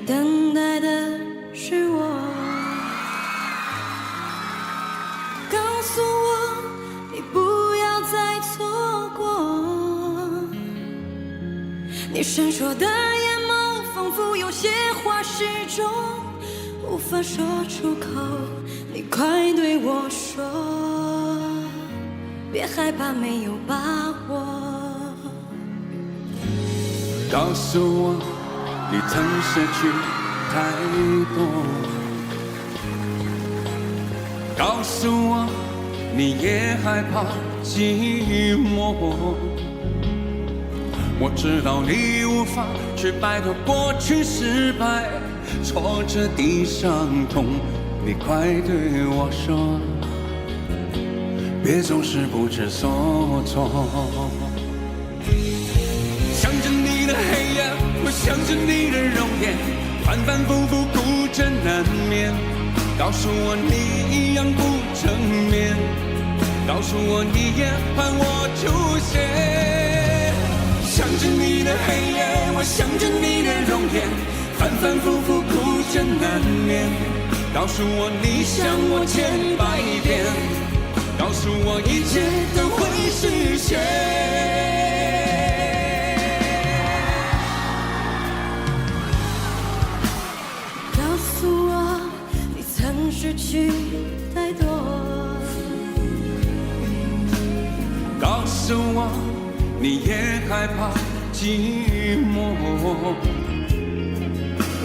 等待的是我。告诉我，你不要再错过。你闪烁的眼眸，仿佛有些话始终无法说出口。你快对我说，别害怕，没有把握。告诉我，你曾失去太多。告诉我，你也害怕寂寞。我知道你无法去摆脱过去失败，挫折的伤痛。你快对我说，别总是不知所措。想着你的黑夜，我想着你的容颜，反反复复孤枕难眠。告诉我你一样不成眠，告诉我你也盼我出现。想着你的黑夜，我想着你的容颜，反反复复孤枕难眠。告诉我你想我千百遍，告诉我一切都会实现。告诉我，你曾失去太多。告诉我，你也害怕寂寞。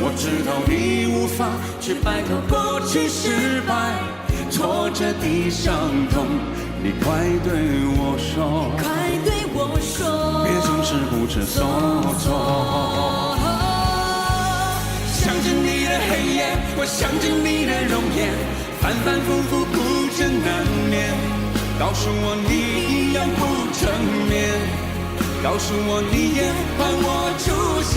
我知道你无法去摆脱过去失败，挫折的伤痛。你快对我说，快对我说，别总是不知所措。想着你的黑夜，我想着你的容颜，反反复复孤枕难眠。告诉我你一样不成眠，告诉我你也盼我出现。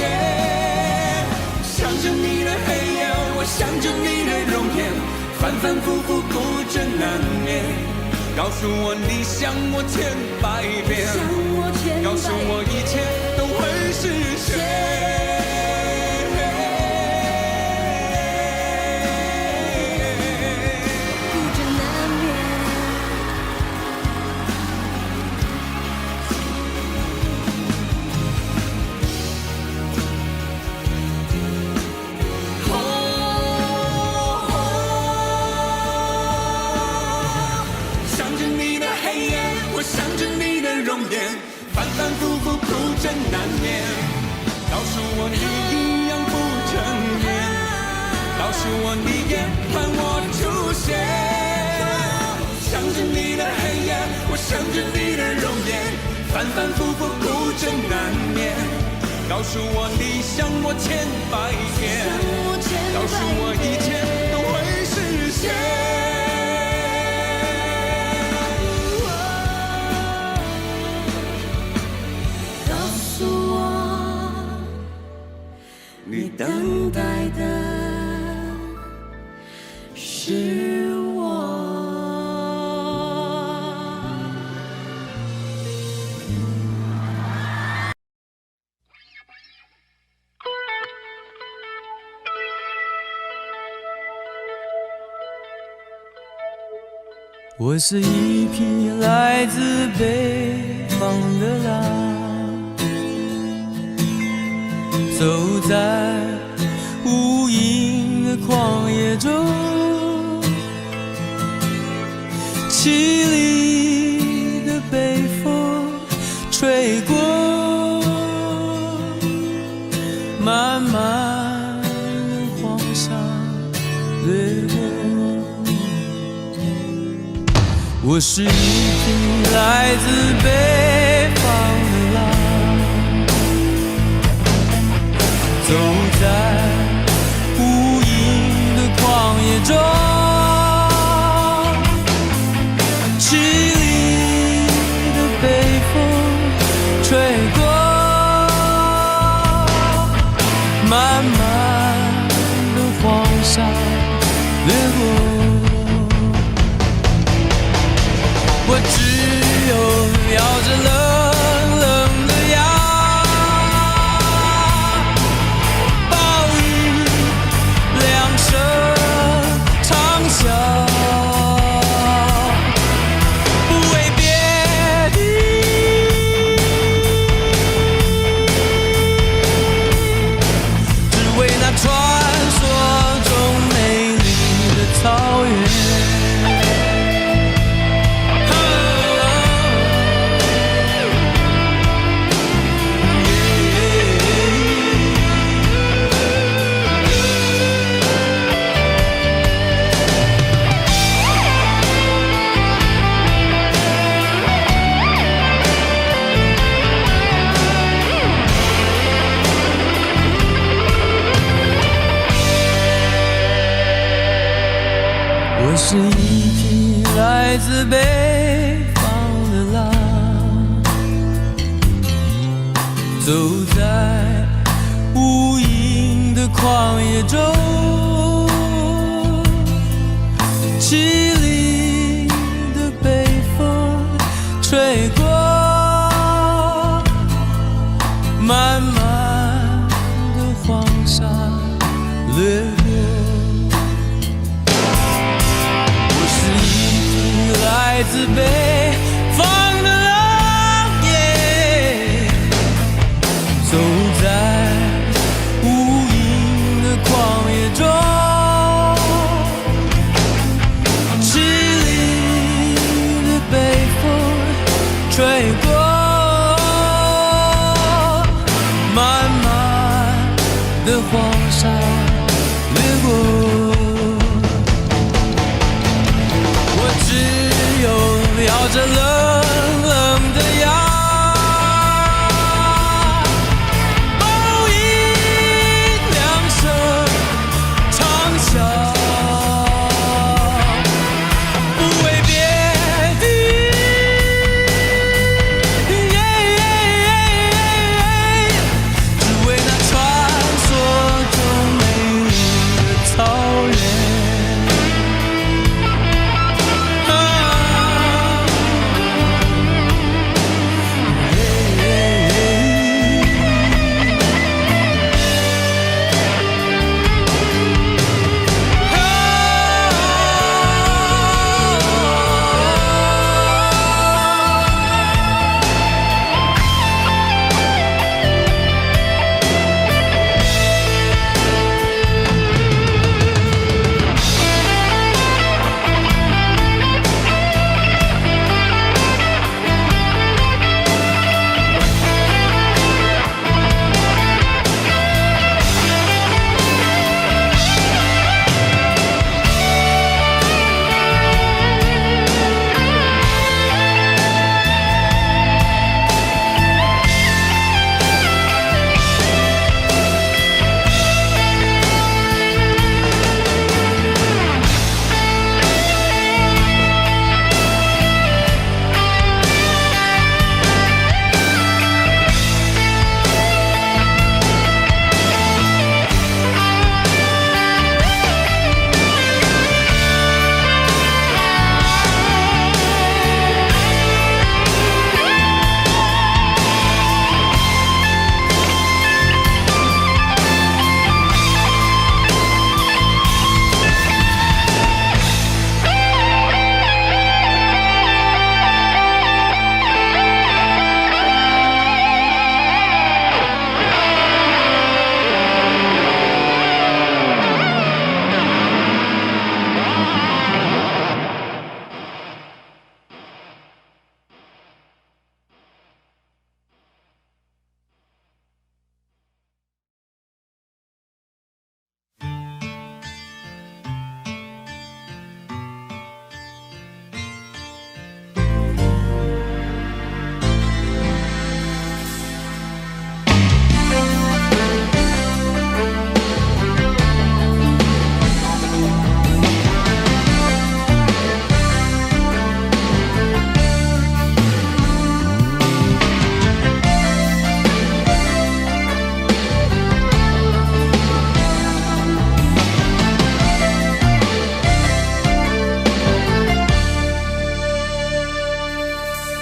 想着你的黑夜，我想着你的容颜，反反复复孤枕难眠。告诉我你想我千百遍，告诉我一切都会实现。反反复复孤枕难眠，告诉我你一样不成眠，告诉我你也盼我出现。想着你的黑夜，我想着你的容颜，反反复复孤枕难眠。告诉我你想我千百遍，告诉我一切都会实现。你等待的是我。我是一匹来自北方的狼，走在无垠的旷野中，凄厉的北风吹过，漫漫的黄沙掠过。我是一匹来自北方的狼，走在无垠的旷野中，凄厉的北风吹过，漫漫的黄沙掠过。我只有咬着冷冷的牙，暴雨我是一匹来自北方的狼，走在无垠的旷野中，凄厉的北风吹过，漫漫的黄沙掠过。我是一匹来自北方的狼，走在无垠的旷野中，凄厉的北风吹过，漫漫的黄沙掠过。我只有咬着冷冷的牙，报以两声长啸，不为别的，只为那传说中美丽的草原。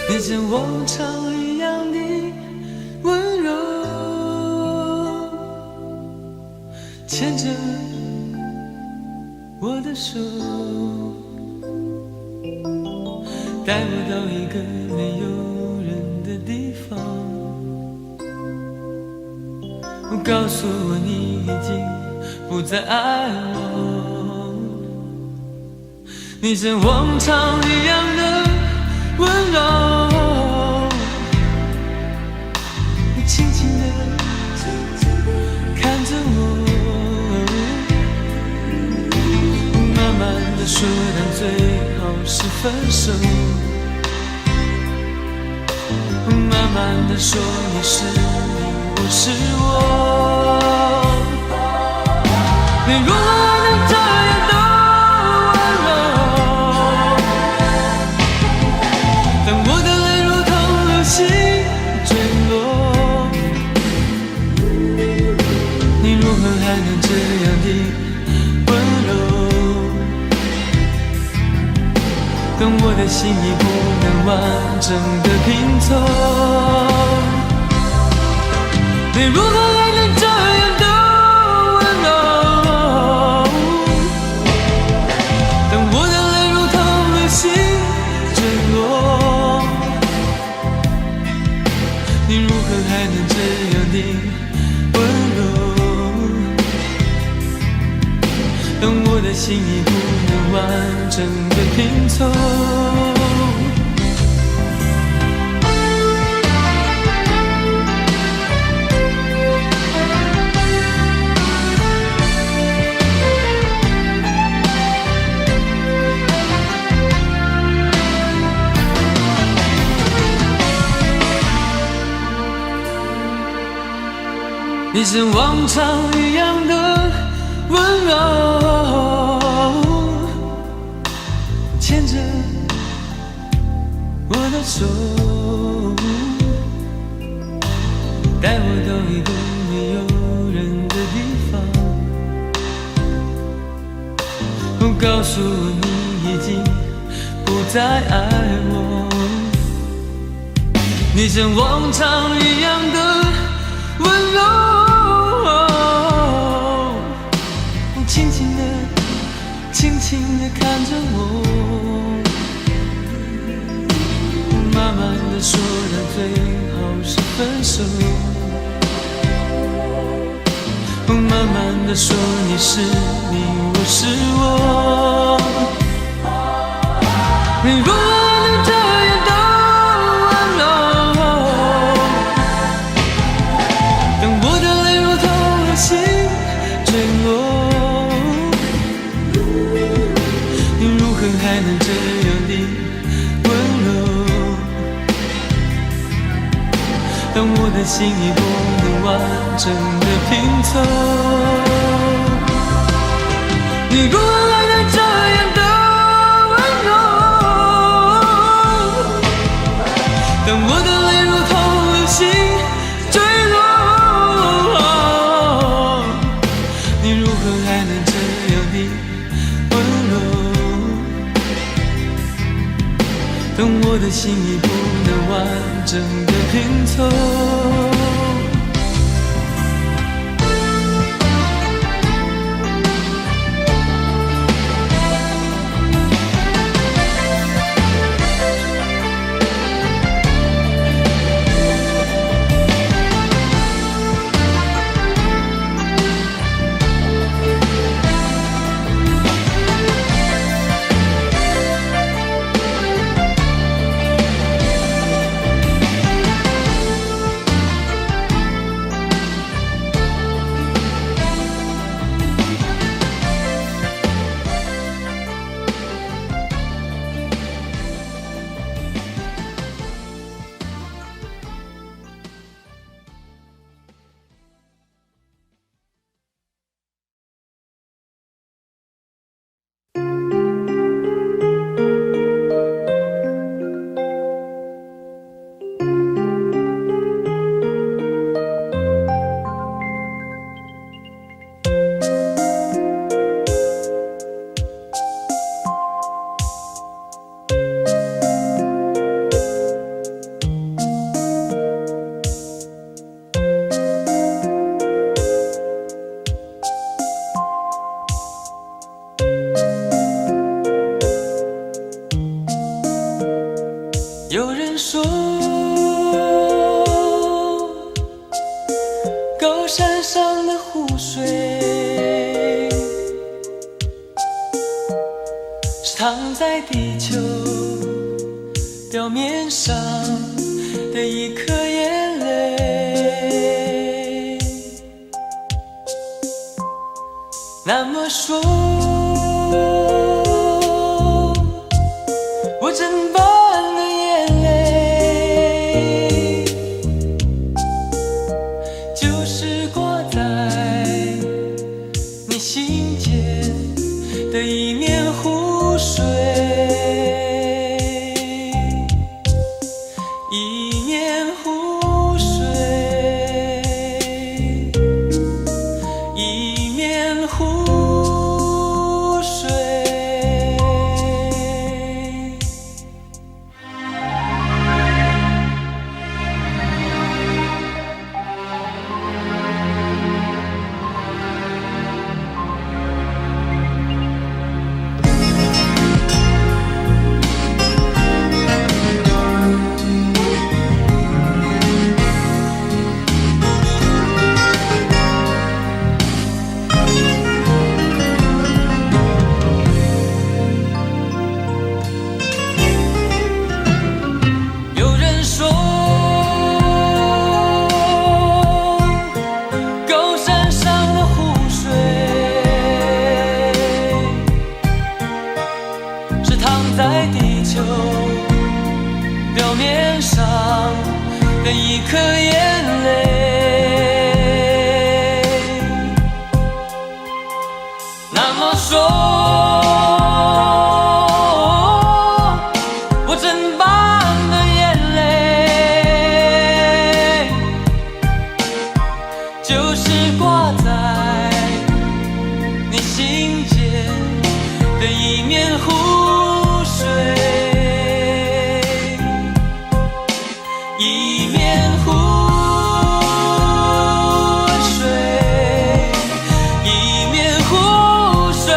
你像往常一样的温柔，牵着我的手，带我到一个没有人的地方，告诉我你已经不再爱我。你像往常一样的温柔，你轻轻地看着我，慢慢地说，但最好是分手。慢慢地说，你是你，我是我。你如果能这样的温柔，等我的心已不能完整的拼凑。你如何还能这样的温柔？当我的泪如同流星坠落，你如何还能这样的温柔？当我的心已不能完整的拼凑。你像往常一样的温柔，牵着我的手，带我到一个没有人的地方，告诉我你已经不再爱我。你像往常一样的温柔，轻轻地看着我，慢慢地说到最好是分手，慢慢地说你是你，我是我。你如何能这样的温柔？当我的泪如同流星坠落，还能这样的温柔？当我的心已不能完整的拼凑，你如何还能这样的温柔？当我的泪如同流星坠落，你如何还能这样的温柔？当我的心已不能完整的拼凑。有人说，高山上的湖水是躺在地球表面上的一颗眼泪。那么说，我真把的一面湖水，一面湖水，一面湖水。一颗眼泪。那么说，我真棒的眼泪，就是挂在你心间的一面湖水，一面湖水，一面湖水。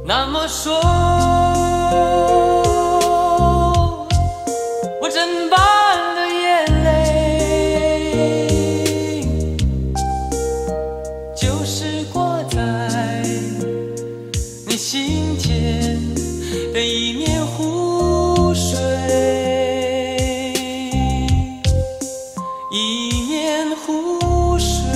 那么说，我真棒的眼泪，就是挂在你心间的一面湖水，一面湖水。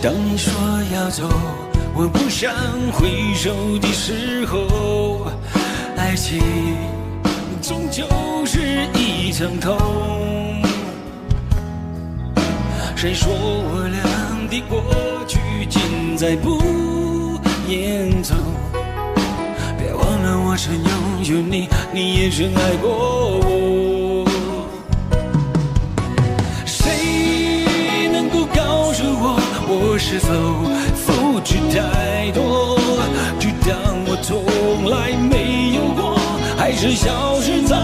当你说要走，我不想回首的时候，爱情终究是一场空。谁说我俩的过去尽在不言中？别忘了我曾拥有你，你也曾爱过我。谁能够告诉我是否付出太多，就当我从来没有过，还是消失在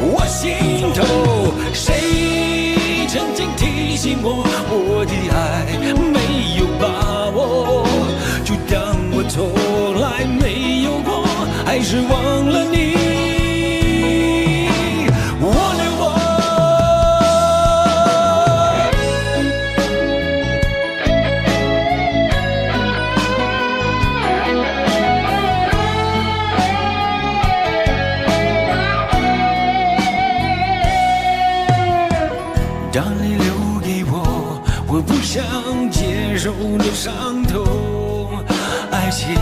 我心头。谁曾经提醒我，我的爱没有把握，就当我从来没有过，还是忘了你。当你留给我，我不想接受的伤痛，爱情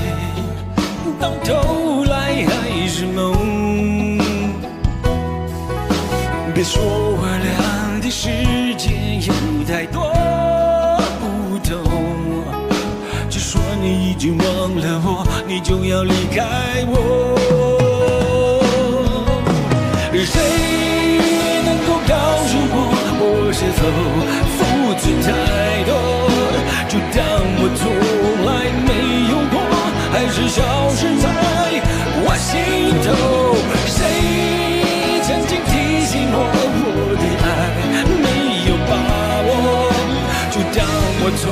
到头来还是梦。别说我俩的世界有太多不同，就说你已经忘了我，你就要离开我。谁能够告诉我是否付出太多，就当我从来没有过，还是消失在我心头。谁曾经提醒我，我的爱没有把握，就当我从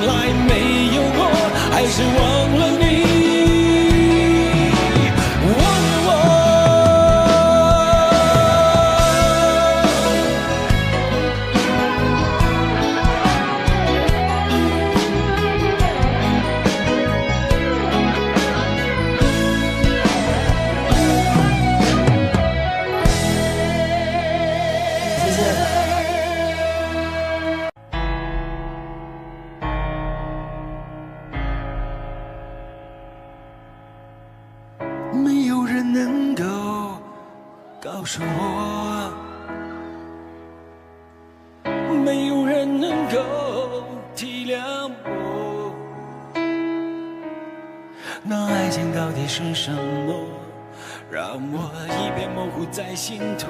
来没有过，还是忘了你。告诉我，没有人能够体谅我。那爱情到底是什么，让我一片模糊在心头，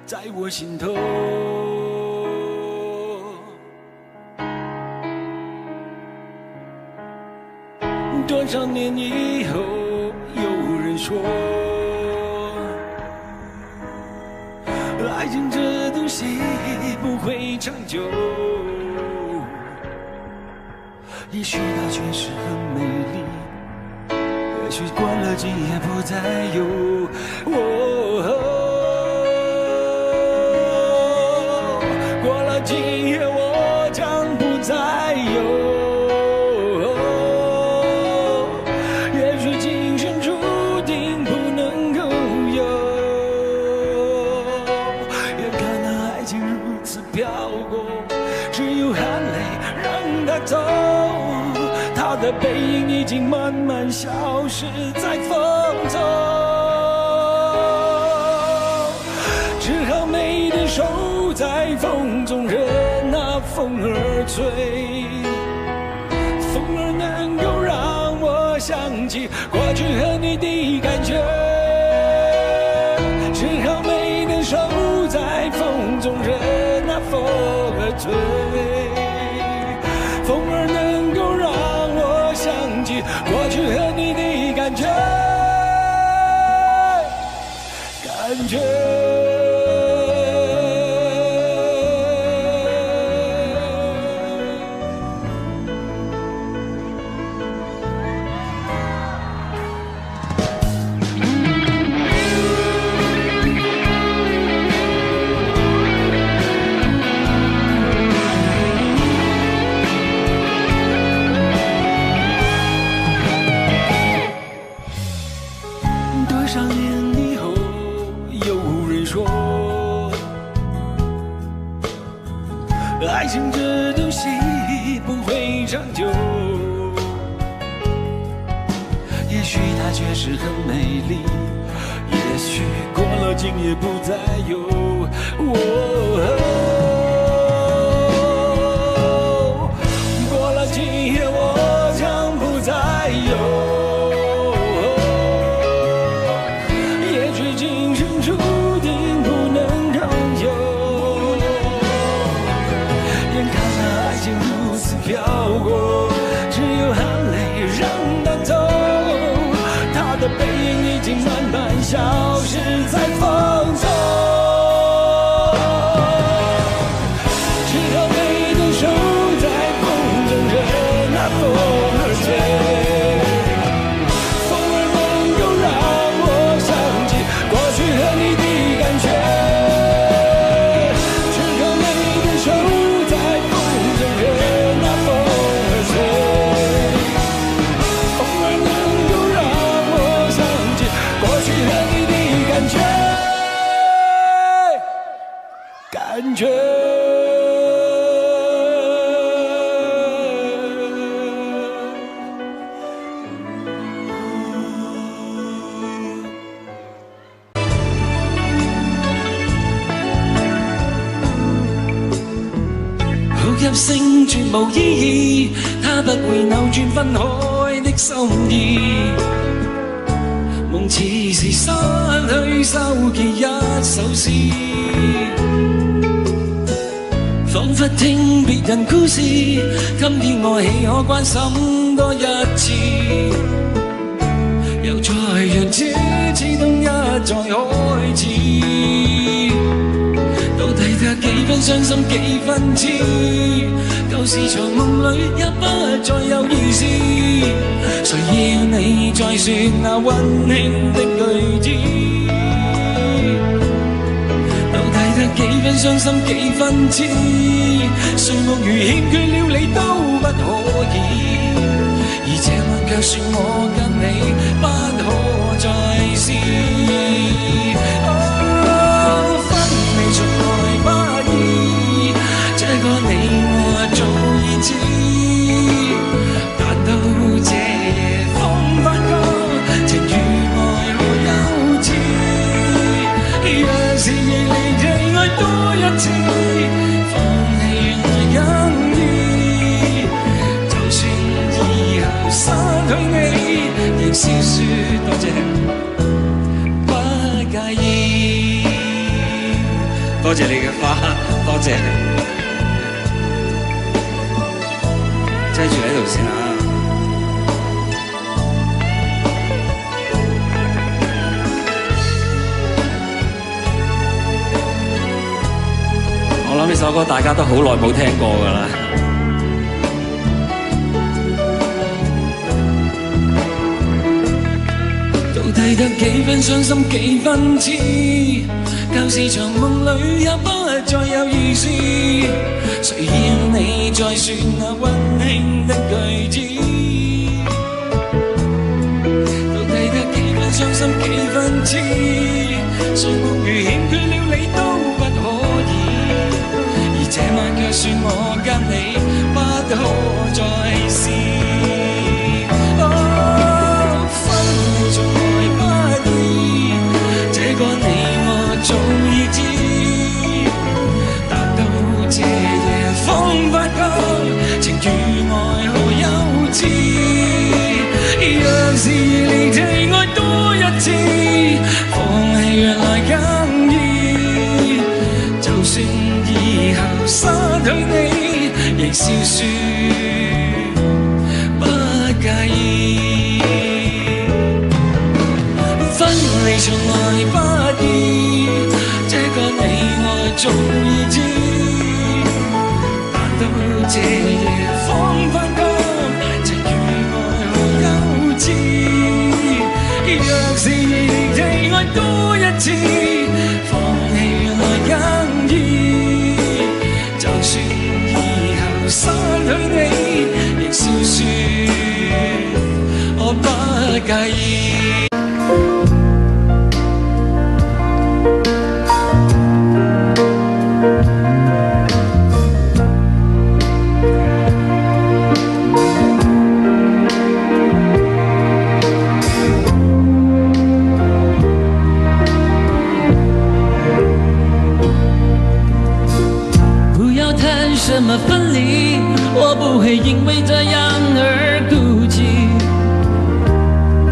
在我心头。多少年以后，有人说，爱情这东西不会长久，也许它确实很美丽，也许过了今夜不再有。过了今夜我将不再有。他的背影已经慢慢消失在风中，只好美的手在风中任那风儿吹，风儿能够让我想起过去和你的感觉，只好美的手在风中任那风儿吹，风儿能够让我想起过去和你的感觉，感觉。爱情这东西不会长久，也许它确实很美丽，也许过了今夜不再有。过了今夜我将不再有。飘过，只有含泪让它走，他的背影已经慢慢消失在风中，只好美的手在风中任那风儿吹，风儿能够让我想起过去和你的感觉。感觉哭泣聲絕無意義，它不會扭轉分開的心意，夢似是失去收記一首詩，彷彿聽別人故事，今天我豈可關心多一次，又再讓這刺痛一再開始，到底得幾分傷心幾分痴，舊時場夢裏也不再有意思，誰要你再說那溫馨的句子，幾分傷心幾分痴，誰夢如欠缺了你都不可以，而這晚卻說我跟你不可再試。分離從來不易，這個你我早已知，但到這夜風翻歌，情與愛沒有知。是亦离地爱多一次，放弃原来更易。就算以后失去你，亦笑说多谢，不介意。多谢你嘅花，多谢你。擠住喺度先啊！我諗呢首歌大家都好耐冇聽過㗎啦。到底得幾分傷心幾分痴，舊時場夢裏也不再有意思。誰要你再說那溫馨的句子？到底得幾分傷心幾分痴？誰夢如欠缺了你都不可以，而這晚卻說我跟你不可再試。分離從來不易，這個你我早已知。這夜方發覺情與愛何幼稚，若是離地愛多一次，放棄原來更易。就算以後失去你，亦笑說不介意。分離從來不易，這個你我早已知。這夜方發覺情與愛何幼稚，若是離地愛多一次，放棄原來更易。就算以後失去你，亦笑說我不介意。什么分离，我不会因为这样而哭泣，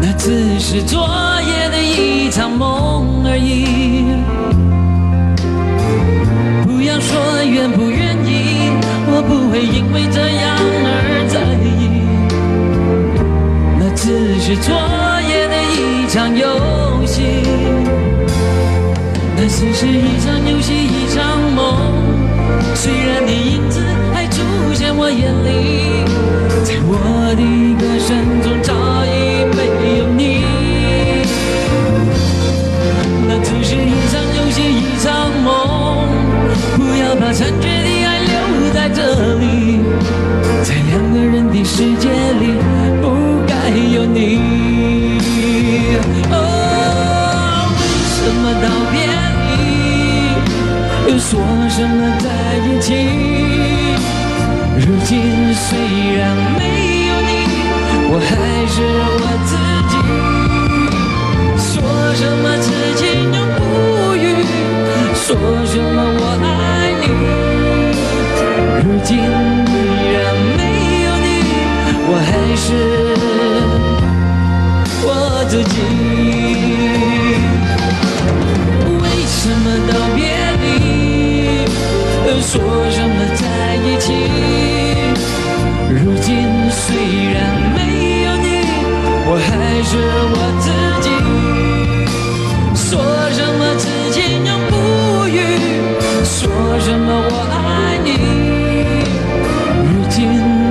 那只是昨夜的一场梦而已。不要说愿不愿意，我不会因为这样而在意，那只是昨夜的一场游戏，那只是一场游戏，一场梦。虽然你影子还出现我眼里，在我的歌声中早已没有你，那只是一场游戏，一场梦。不要把残缺的爱留在这里，在两个人的世界里不该有你。为什么道别又说什么在一起？如今虽然没有你，我还是我自己。说什么此情永不渝，说什么我爱你。如今依然没有你，我还是我自己。为什么道别说什么在一起？如今虽然没有你，我还是我自己。说什么此情永不渝，说什么我爱你。如今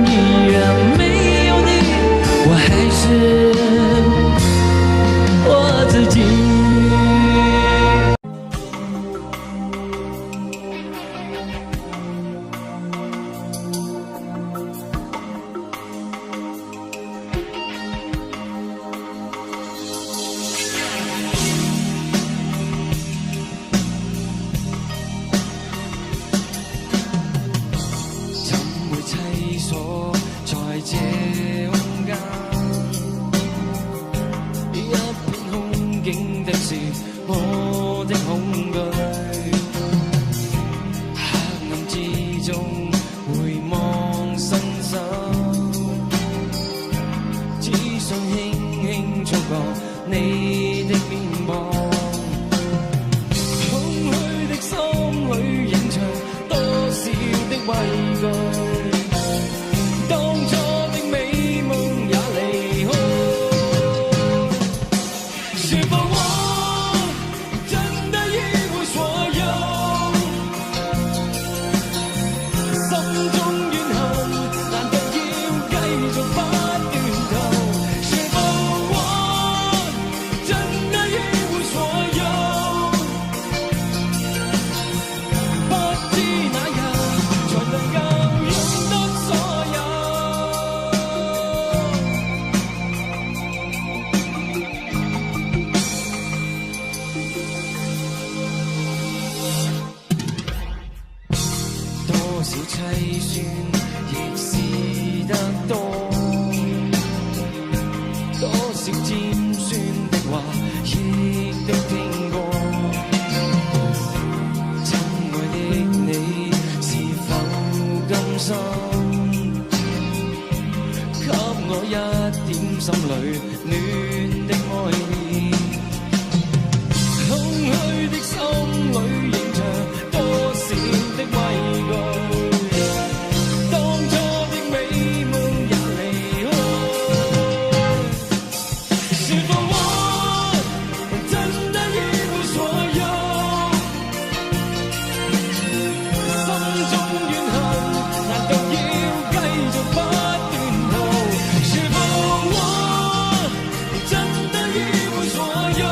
依然没有你，我还是我自己。计算亦是得多，多少尖酸的话亦都听过。亲爱的你，是否甘心给我一点心里暖的爱意？空虚的心里仍着多少的畏惧，当初的美梦也离开。是否我真的已没所有？心中怨恨难道要继续不断逃？是否我真的已没所有？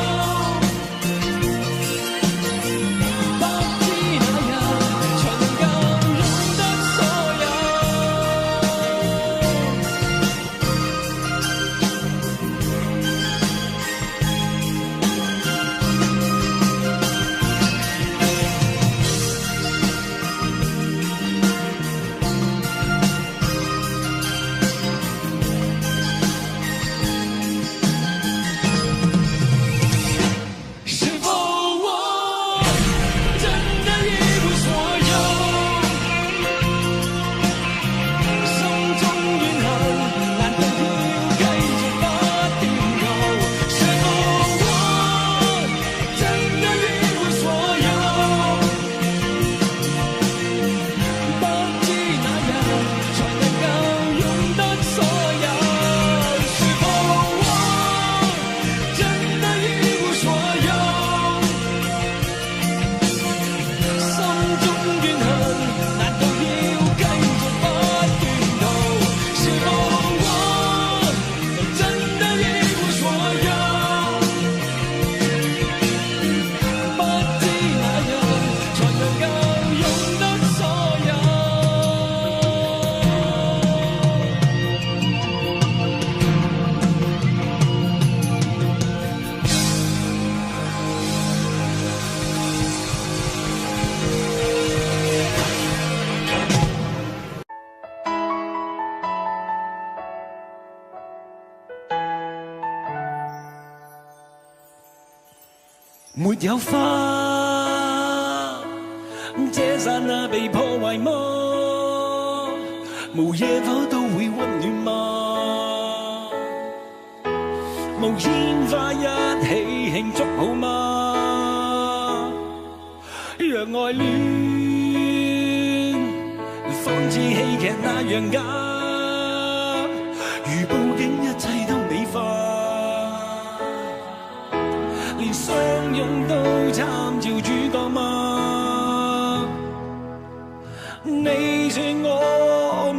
没有花，这刹那被破坏吗？无野火都会温暖吗？无烟花一起庆祝好吗？让爱恋仿似戏剧那样假，如布景一切都美化。连相拥都参照主角吗？你说我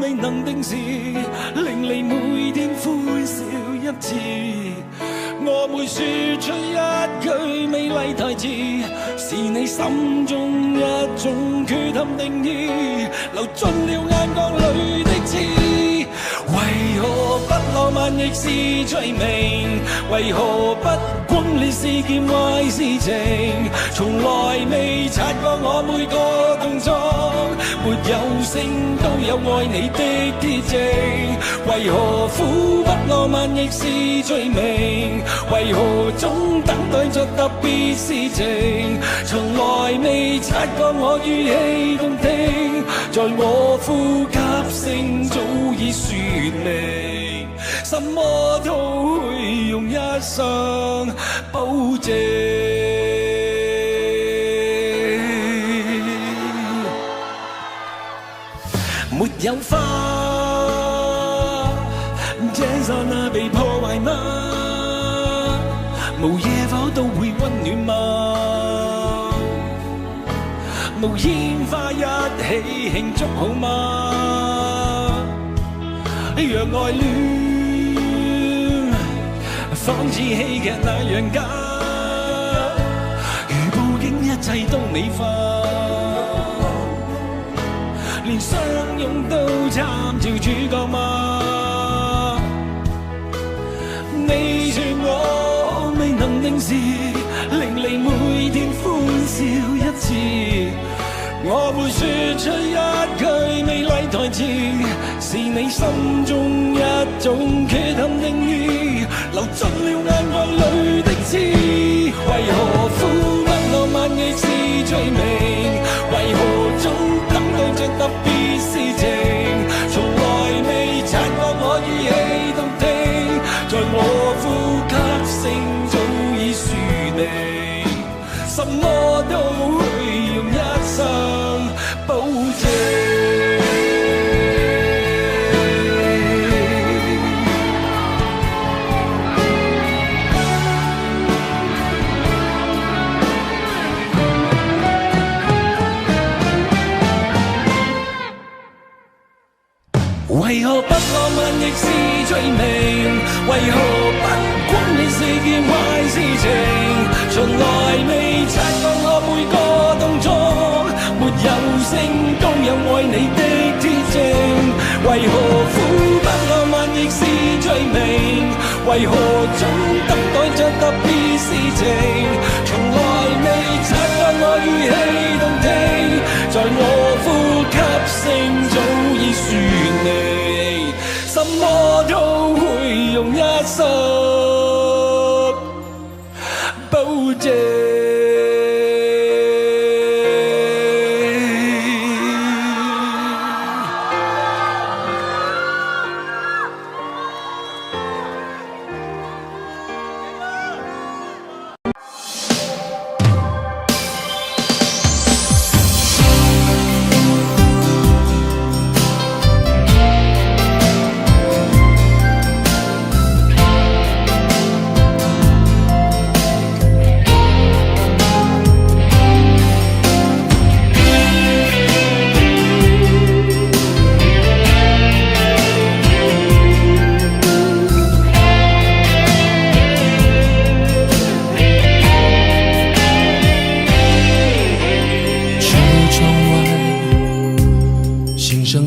未能定时，令你每天欢笑一次。我会说出一句美丽台词，是你心中一种缺陷定义，流进了眼角里的刺。为何不浪漫亦是罪名？为何不轟烈是件壞事情？從來未察覺我每個動作，沒有聲都有愛你的鐵證。為何苦不浪漫亦是罪名？為何總等待着特別事情？從來未察覺我語氣動聽，在我呼吸聲早已説明，什麼都會用一生保證。沒有花，這剎那被破壞嗎？無野火都會溫暖嗎？無煙花一起慶祝好嗎？讓愛戀仿似戲劇那樣假，如布景一切都美化，連相擁都參照主角嗎？你說我未能定時，令你每天歡笑一次，我會說出一句美麗意，是你心中一種缺陷定義，流進了眼眶裏的刺。為何呼不浪漫亦是罪名？為何總等待着特別事情？從來未察覺我語氣動聽，在我呼吸聲早已樹定，什麼都會用一生保證。為何不浪漫亦是罪名？為何不管你是件壞事情？從來未察覺我每個動作沒有聲都有愛你的天性。為何呼不浪漫亦是罪名？為何總等待着特別事情？從來未察覺我語氣動聽，在我呼吸聲早已說你，什麼都會用一生保證。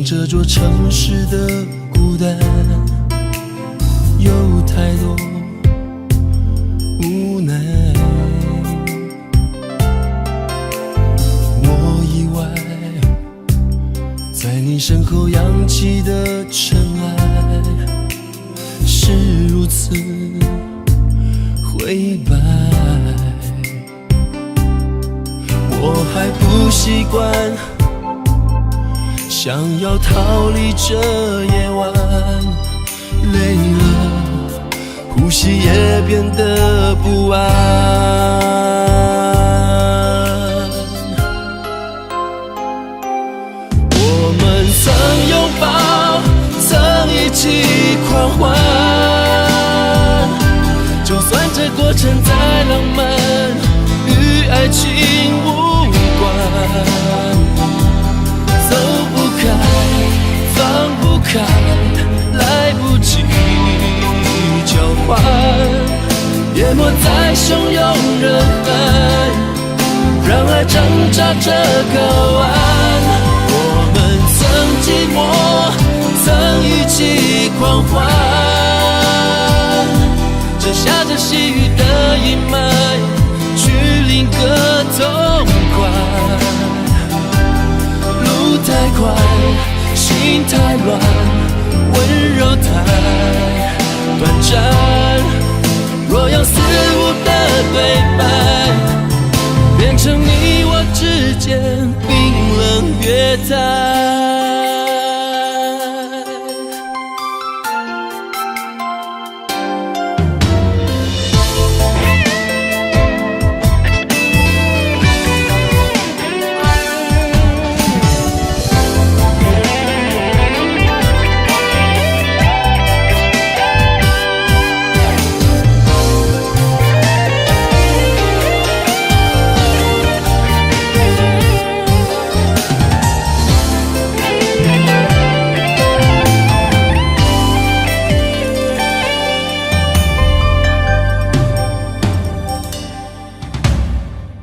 这座城市的孤单，有太多无奈。我意外，在你身后扬起的尘埃，是如此灰白。我还不习惯，想要逃离这夜晚，累了，呼吸也变得不安。我们曾拥抱，曾一起狂欢，就算这过程再浪漫，与爱情无关。走不开，放不开，来不及交换，淹没在汹涌人海，让爱挣扎着睾丸。我们曾寂寞，曾一起狂欢，这下着细雨的阴霾，去另个痛快。路太快，心太乱，温柔太短暂。若要肆无的对白，变成你我之间冰冷月台。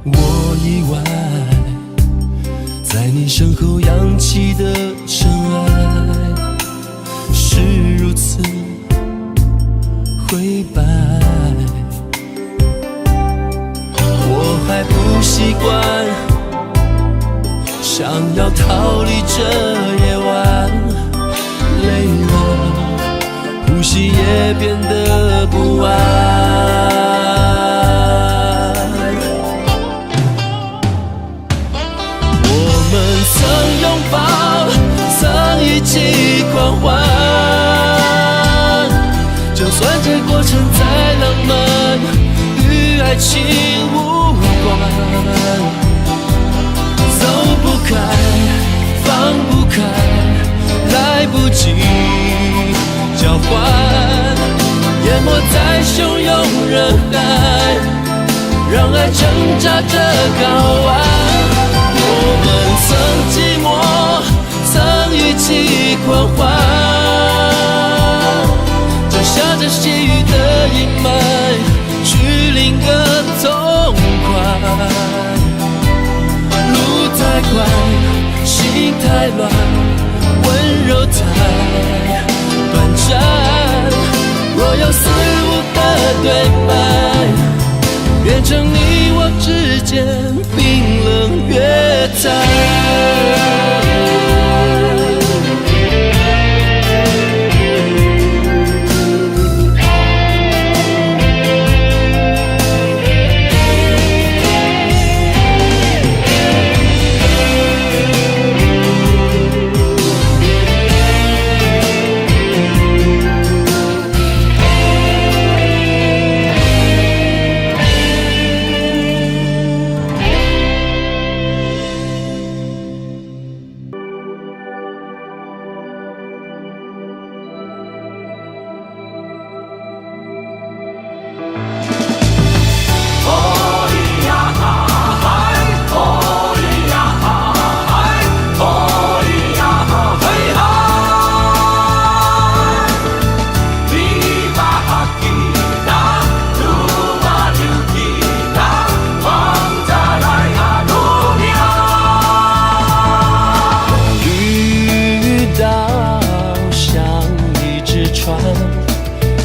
我意外，在你身后扬起的尘埃，是如此灰白。我还不习惯，想要逃离这夜晚，也变得不安。我们曾拥抱，曾一起狂欢，就算这过程再浪漫，与爱情无关。走不开，放不开，来不及交换，淹没在汹涌人海，让爱挣扎着睾丸。我们曾寂寞，曾一起狂欢，就下着细雨的阴霾，去另个痛快。路太快，心太乱，温柔太短暂。若有似无的对白，变成你我之间冰冷乐坛。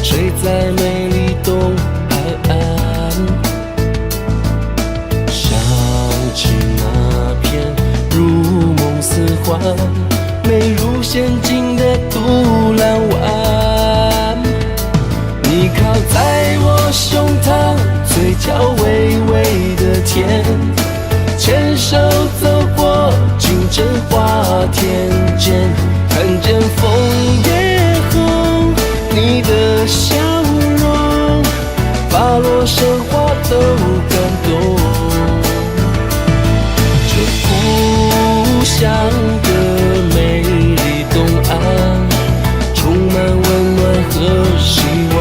睡在美丽东海岸，想起那片如梦似幻、美如仙境的独栏湾。你靠在我胸膛，嘴角微微的甜，牵手走过金针花田间，看见枫叶后你的笑容，把落神话都感动。这故乡的美丽东岸，充满温暖和希望，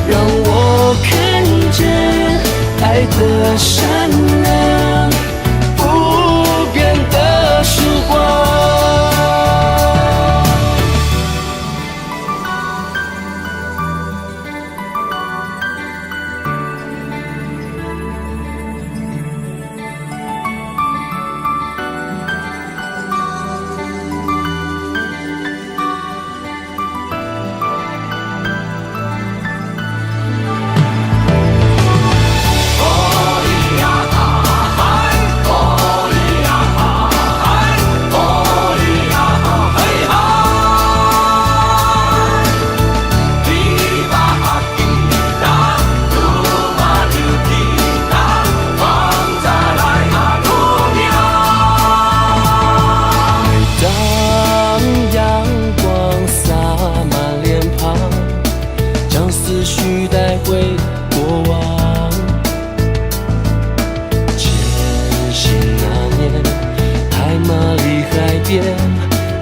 让我看见爱的善良，不变的曙光。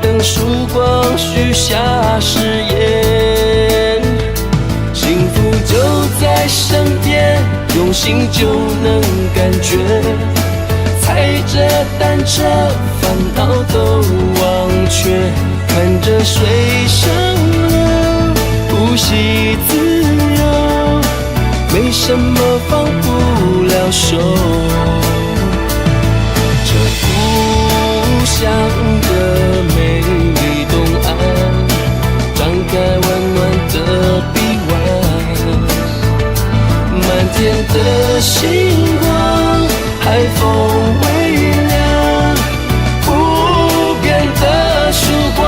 等曙光许下誓言，幸福就在身边，用心就能感觉。踩着单车，烦恼都忘却，看着水上流，呼吸自由，没什么放不了手。这故乡的美丽东岸，张开温暖的臂弯，满天的星光，海风微凉，不变的曙光。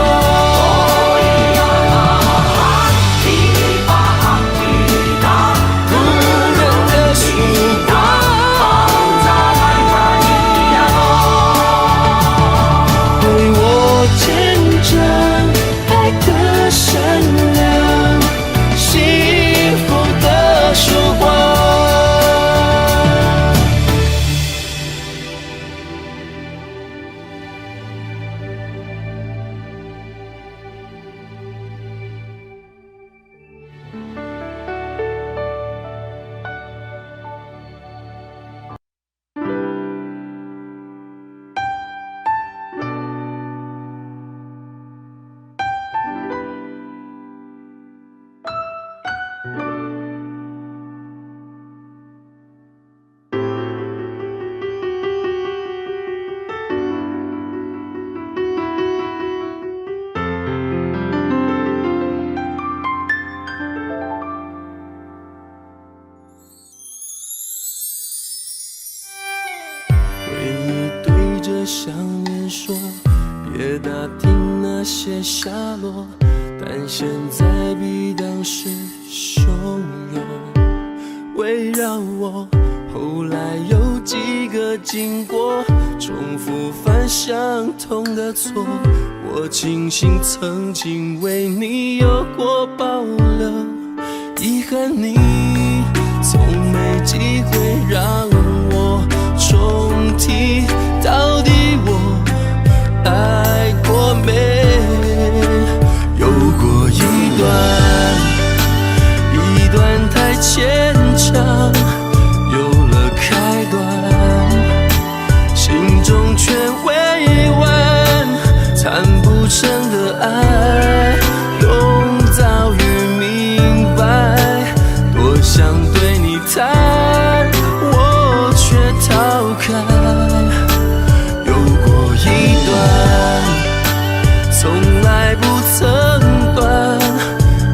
想念说，别打听那些下落，但现在比当时汹涌围绕我。后来有几个经过，重复犯相同的错，我庆幸曾经为你有过保留，遗憾你从没机会让我重提，到底我爱过没？有过一段太牵强，有了开端，心中却未完，谈不成的爱，永早已明白，多想对你谈，我却逃开。有过一段从来不曾断，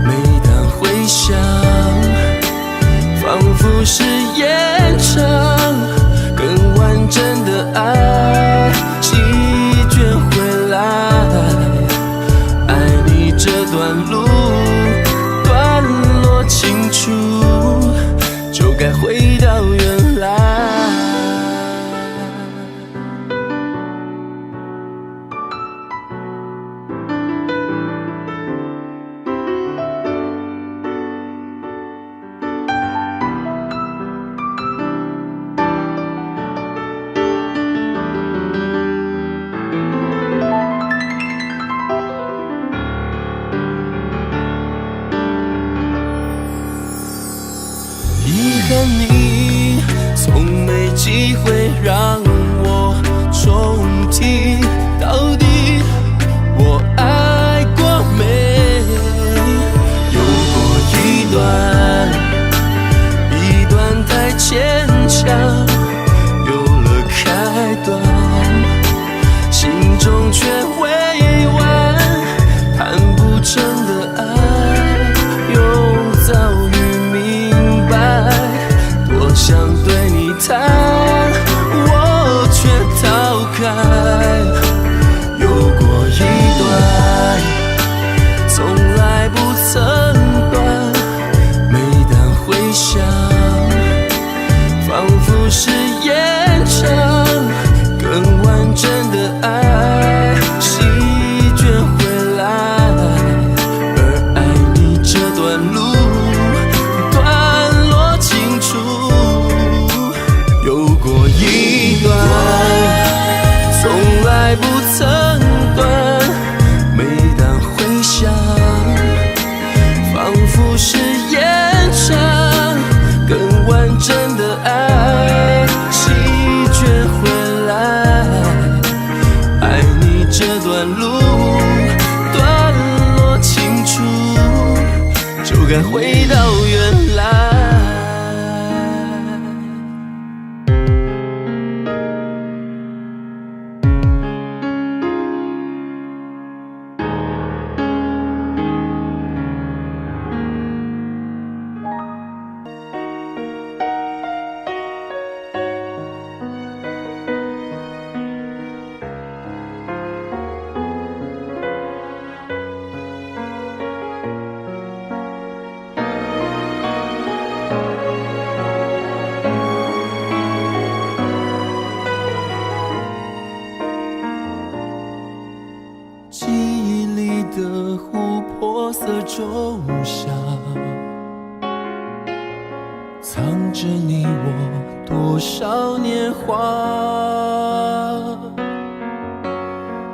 每当回想仿佛是延长，更完整的爱席卷回来，爱你这段路段落清楚，就该回到原来。遗憾你从没机会让我重提，到底我爱过没？有过一段太牵强，有了开端，心中却未完，谈不成的爱，又早已明白，多想对你谈，我却逃开。有过一段从来不曾断，每当回想仿佛是延长，更完整的爱席卷回来，而爱你这段路段落清楚。有过一段从来不曾断，每当回想仿佛是延长，更完整的爱席卷回来，爱你这段路段落清楚，就该回到原来。记忆里的琥珀色中香，藏着你我多少年华，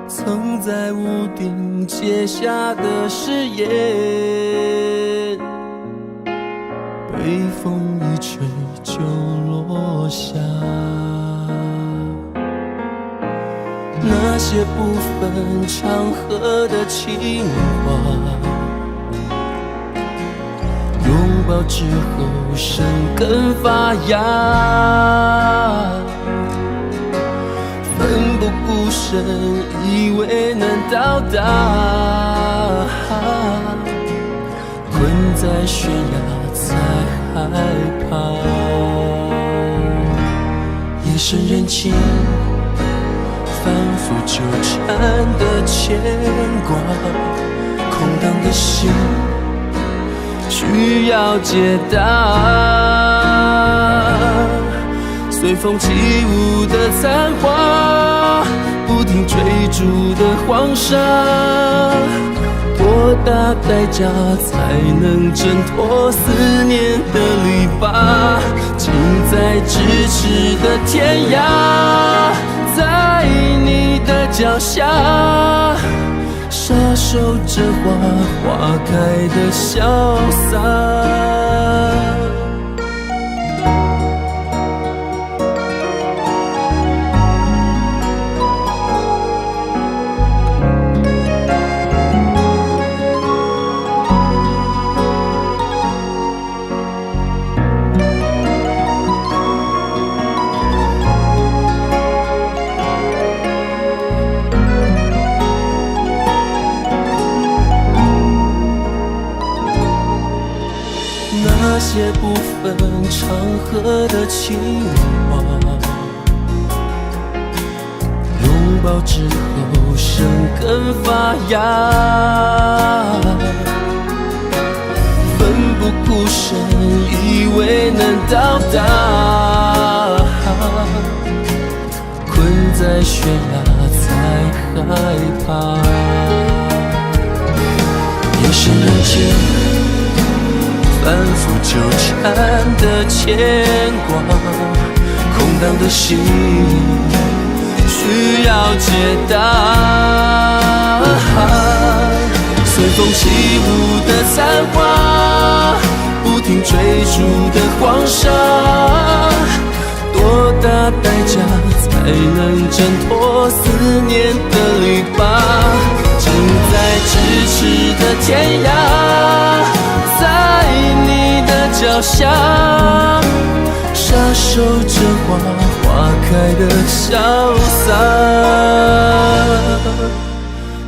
曾在屋顶结下的誓言，被风一吹就落下。那些不分场合的情话，拥抱之后生根发芽，奋不顾身以为能到达，困在悬崖才害怕。夜深人静，反复纠缠的牵挂，空荡的心需要解答。随风起舞的残花，不停追逐的黄沙，多大代价才能挣脱思念的篱笆？近在咫尺的天涯，在你的脚下，傻守着花开的潇洒。那些不分场合的情话，拥抱之后生根发芽，奋不顾身以为能到达，困在悬崖才害怕。夜深人静反复纠缠的牵挂，空荡的心需要解答。随风起舞的残花，不停追逐的黄沙，多大代价才能挣脱思念的篱笆？近在咫尺的天涯，在你的脚下，傻守着花开的潇洒。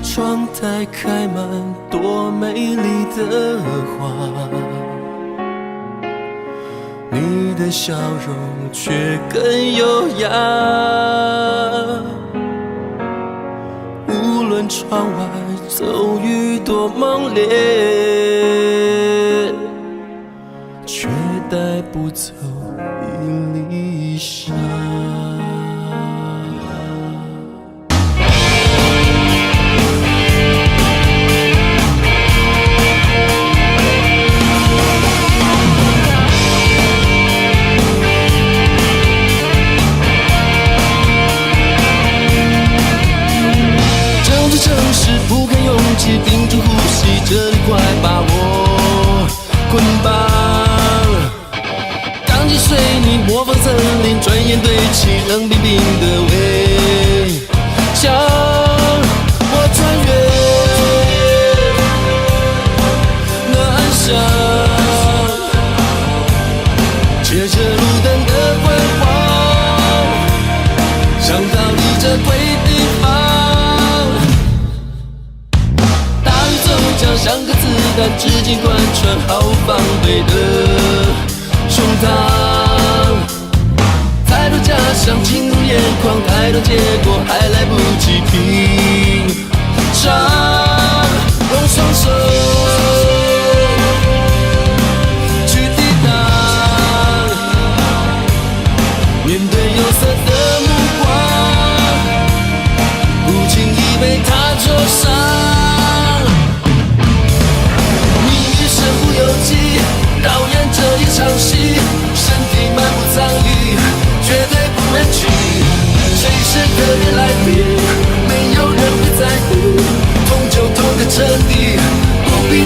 窗台开满多美丽的花，你的笑容却更优雅。无论窗外骤雨多猛烈，却带不走一粒沙。不堪勇气，屏住呼吸，这里快把我捆绑。钢筋水泥模仿森林，转眼堆起冷冰冰的围墙。我穿越那暗巷，借着路灯的昏黄，想逃离这鬼地方。像颗子弹，至今贯穿毫无防备的胸膛。太多假象侵入眼眶，太多结果还来不及品尝。用双手去抵挡，面对有色的目光，不经意被他灼伤。导演这一场戏，身体满目苍痍，绝对不忍去。谁是特别来宾？没有人会在乎，痛就痛个彻底，不必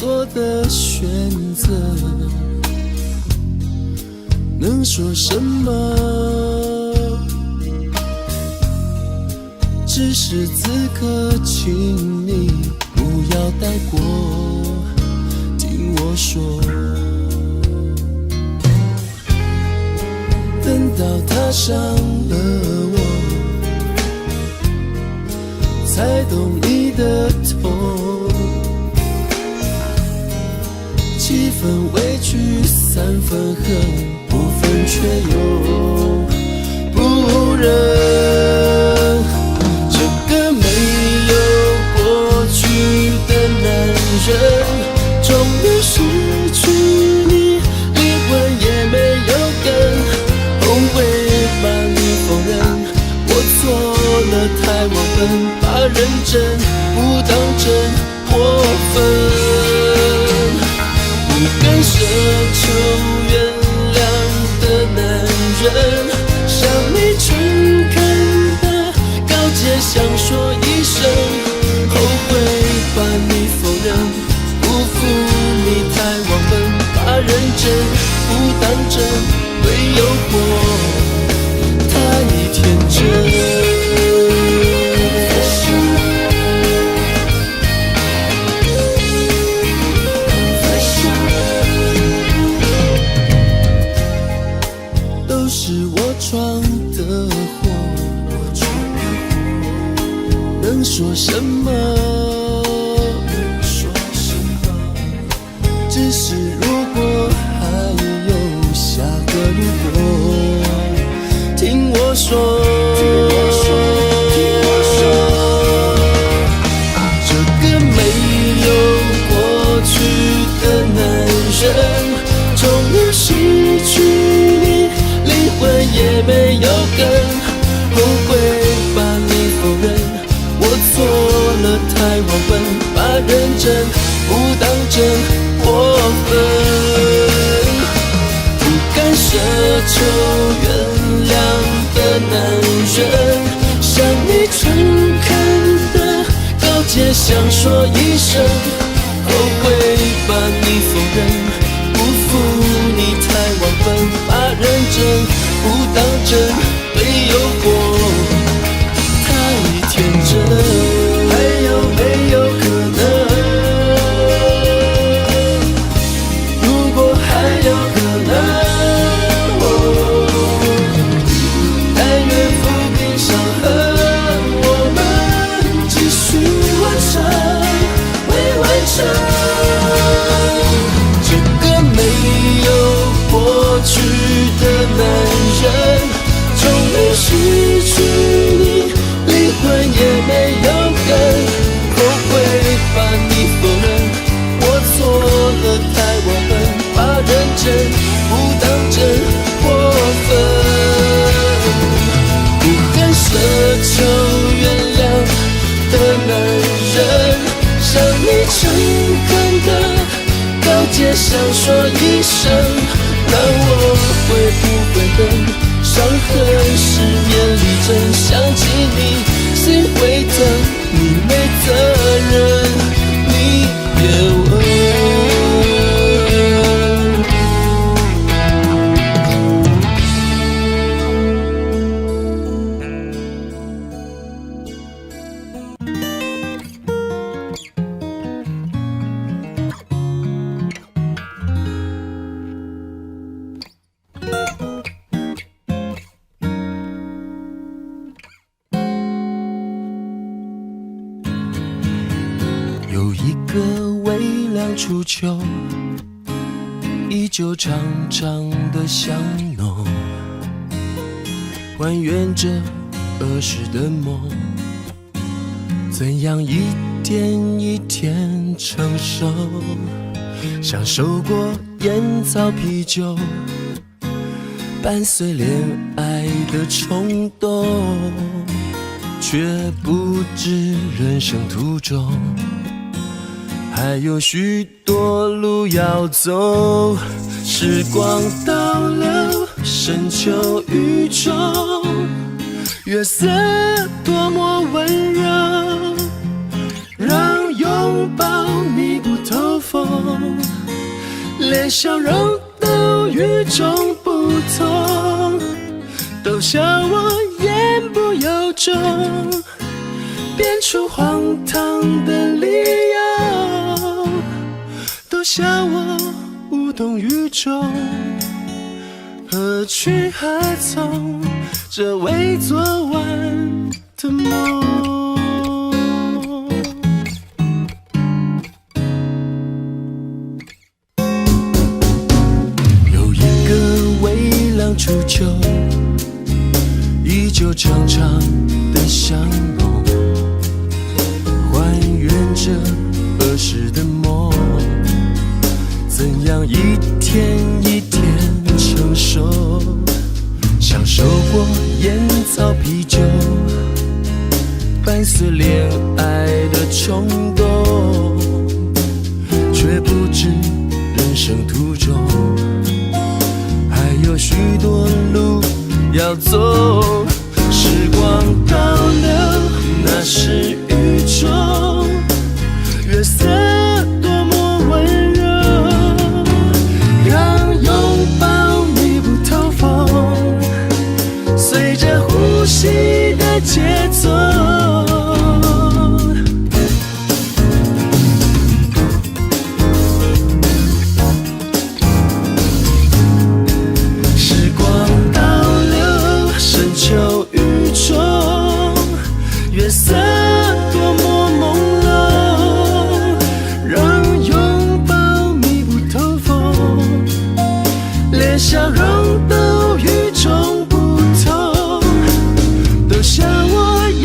做的选择，能说什么？只是此刻，请你不要带过，听我说。等到踏上了我，才懂你的痛。7分委屈3分恨，5分却又不忍。这个没有过去的男人，终于失去你，灵魂也没有根。后悔把你否认，我错了太忘本，把认真不当真过分。不敢奢求原谅的男人，向你诚恳的告诫，想说一声后悔把你否认，辜负你太忘本，把认真不当真，对诱惑太天真。都是我闯的祸，能说什么？只是如果还有下个如果，听我说，这个没有过去的男人，终于失去你，灵魂也没有根。后悔把你否认，我错了太忘本，把认真不当真过分。不敢奢求原谅的男人，向你诚恳的告诫，想说一声后悔把你否认，辜负你太忘本，把认真不当真，对诱惑太天真。还有没有可能？如果还有可能，但愿抚平伤痕，我们继续完成，未完成。这个没有过去的男人，终于失去你，灵魂也没有根。后悔把你否认，我错了太忘本，把认真不当真过分。不敢奢求原谅的男人，向你诚恳的告诫，想说一声，那我会不会等？伤痕10年里真想起你，心会疼，你没责任，你别问。有一个微凉初秋，依旧长长的香浓，还原着儿时的梦，怎样一天一天成熟，享受过烟草啤酒，伴随恋爱的冲动，却不知人生途中还有许多路要走。时光倒流，深秋雨中，月色多么温柔，让拥抱密不透风，连笑容都与众不同，都笑我言不由衷，编出荒唐的理由，都笑我无动于衷。何去何从？这未做完的梦。有一个微浪初秋，依旧长长的相拥，还原着儿时的梦，怎样一天一天成熟，享受过烟草啤酒，伴随恋爱的冲动，却不知人生途中还有许多路要走。时光倒流，那是雨中月色多么温柔，让拥抱密不透风，随着呼吸的节奏。时光倒流，深秋雨中，月色多么朦胧，让拥抱密不透风，连笑容都与众不同，都笑我言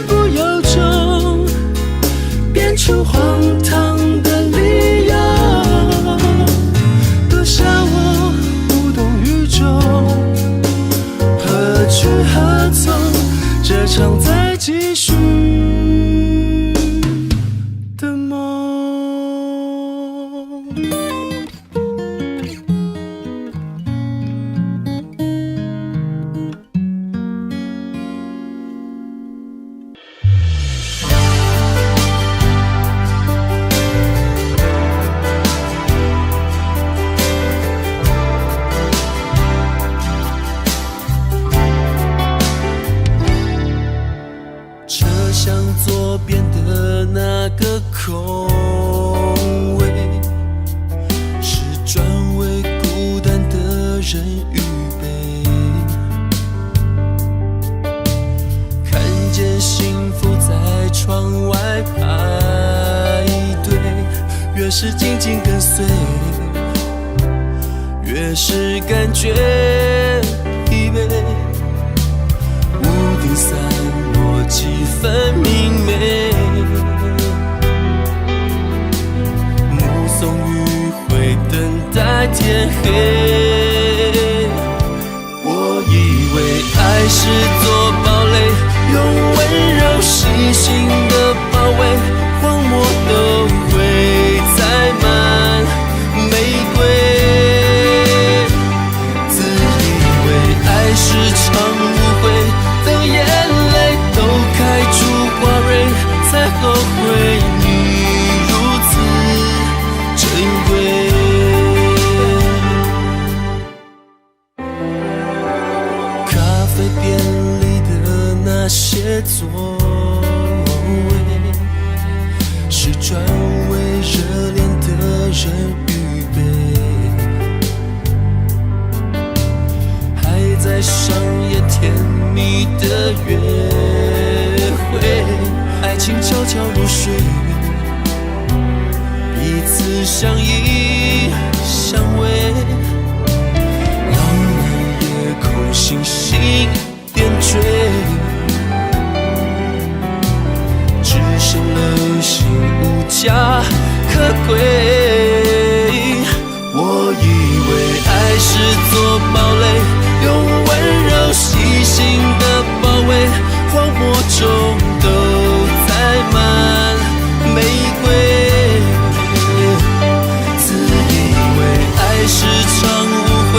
不由衷，编出荒唐的理由，都笑我无动于衷。何去何从？这场在继续的梦。车厢左边的那个空位，是专为孤单的人预备。看见幸福在窗外排队，越是紧紧跟随，越是感觉疲惫。屋顶散落几分明媚，目送余晖等待天黑。我以为爱是座堡垒，用温柔细心的包围，荒漠都会栽满玫瑰。自以为爱是场误会，等眼泪都开出花蕊，才后悔你如此珍贵。咖啡店里的那些座位，是专为热恋的人预备。还在上演甜蜜的约会，爱情悄悄入睡，彼此相依相偎。浪漫夜空，星星点缀，只剩流星无价可贵。我以为爱是座堡垒，用温柔细心的包围，荒漠中都栽满玫瑰。自以为爱是场误会，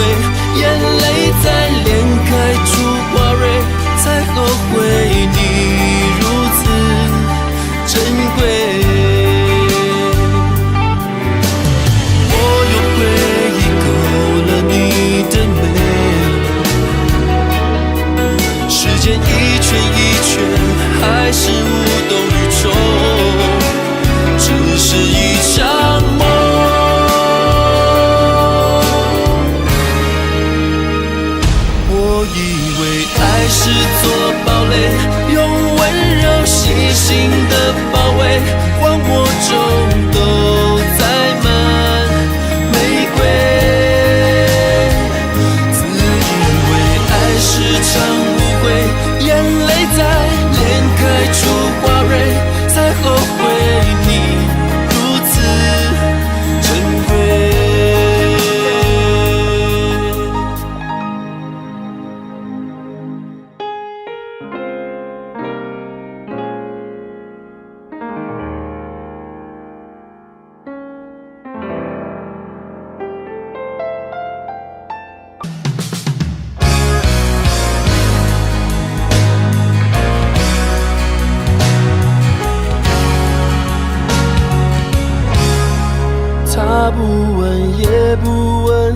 眼泪在脸开出花蕊，才后悔你如此珍贵。中都载满玫瑰。自以为爱是场误会，眼泪在脸开出花蕊，才后悔你如此珍贵。他不问也不问，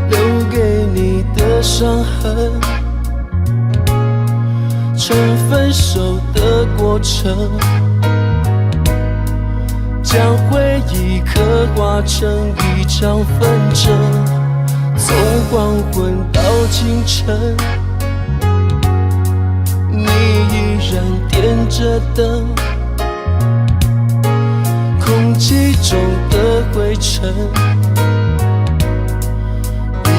留给你的伤痕，成分手的过程，将回忆刻画成一场纷争。从黄昏到清晨，你依然点着灯，空气中的灰尘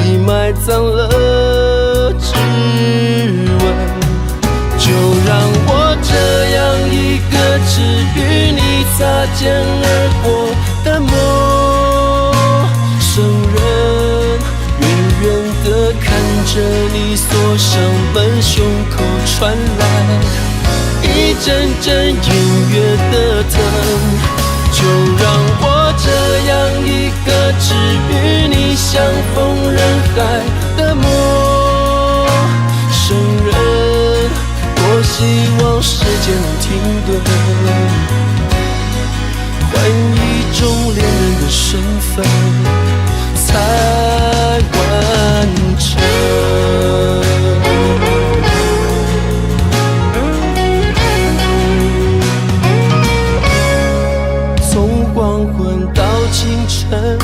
已埋葬了指纹。就让我这样一个只与你擦肩而过的陌生人，远远地看着你锁上门，胸口传来一阵阵隐约的疼。就让我这样一个只与你相逢人海的陌生人，多希望时间能停顿，换一种恋人的身份才完成。黄昏到清晨，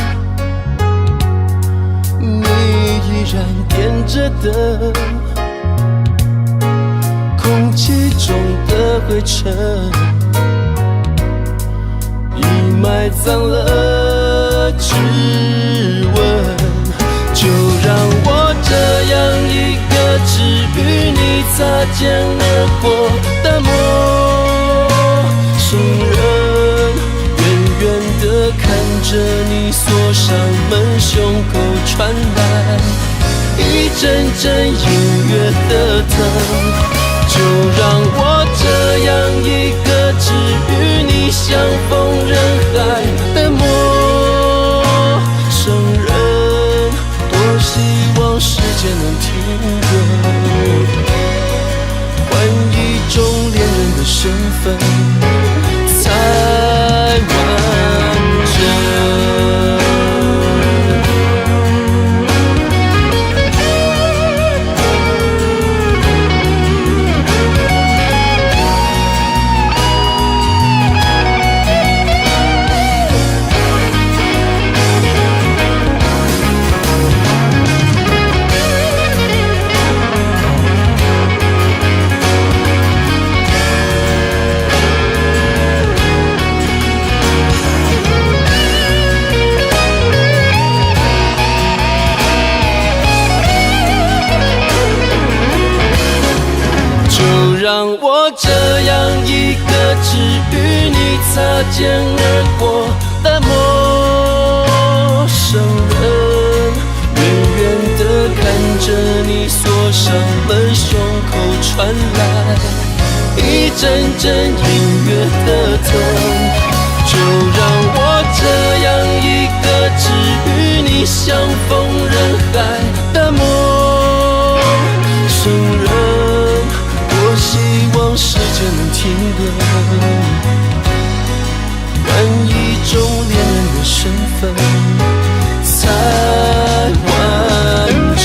你依然点着灯，空气中的灰尘已埋葬了指纹。就让我这样一个只与你擦肩而过的陌生人，远地看着你锁上门，胸口传来一阵阵隐约的疼。就让我这样一个只与你相逢人海的陌生人，多希望时间能停顿，换一种恋人的身份才完整。让我这样一个只与你擦肩而过的陌生人，远远地看着你锁上门，胸口传来一阵阵隐约的疼。就让我这样一个只与你相逢人海的陌生人，多希望时间能停顿，换一种恋人的身份才完整。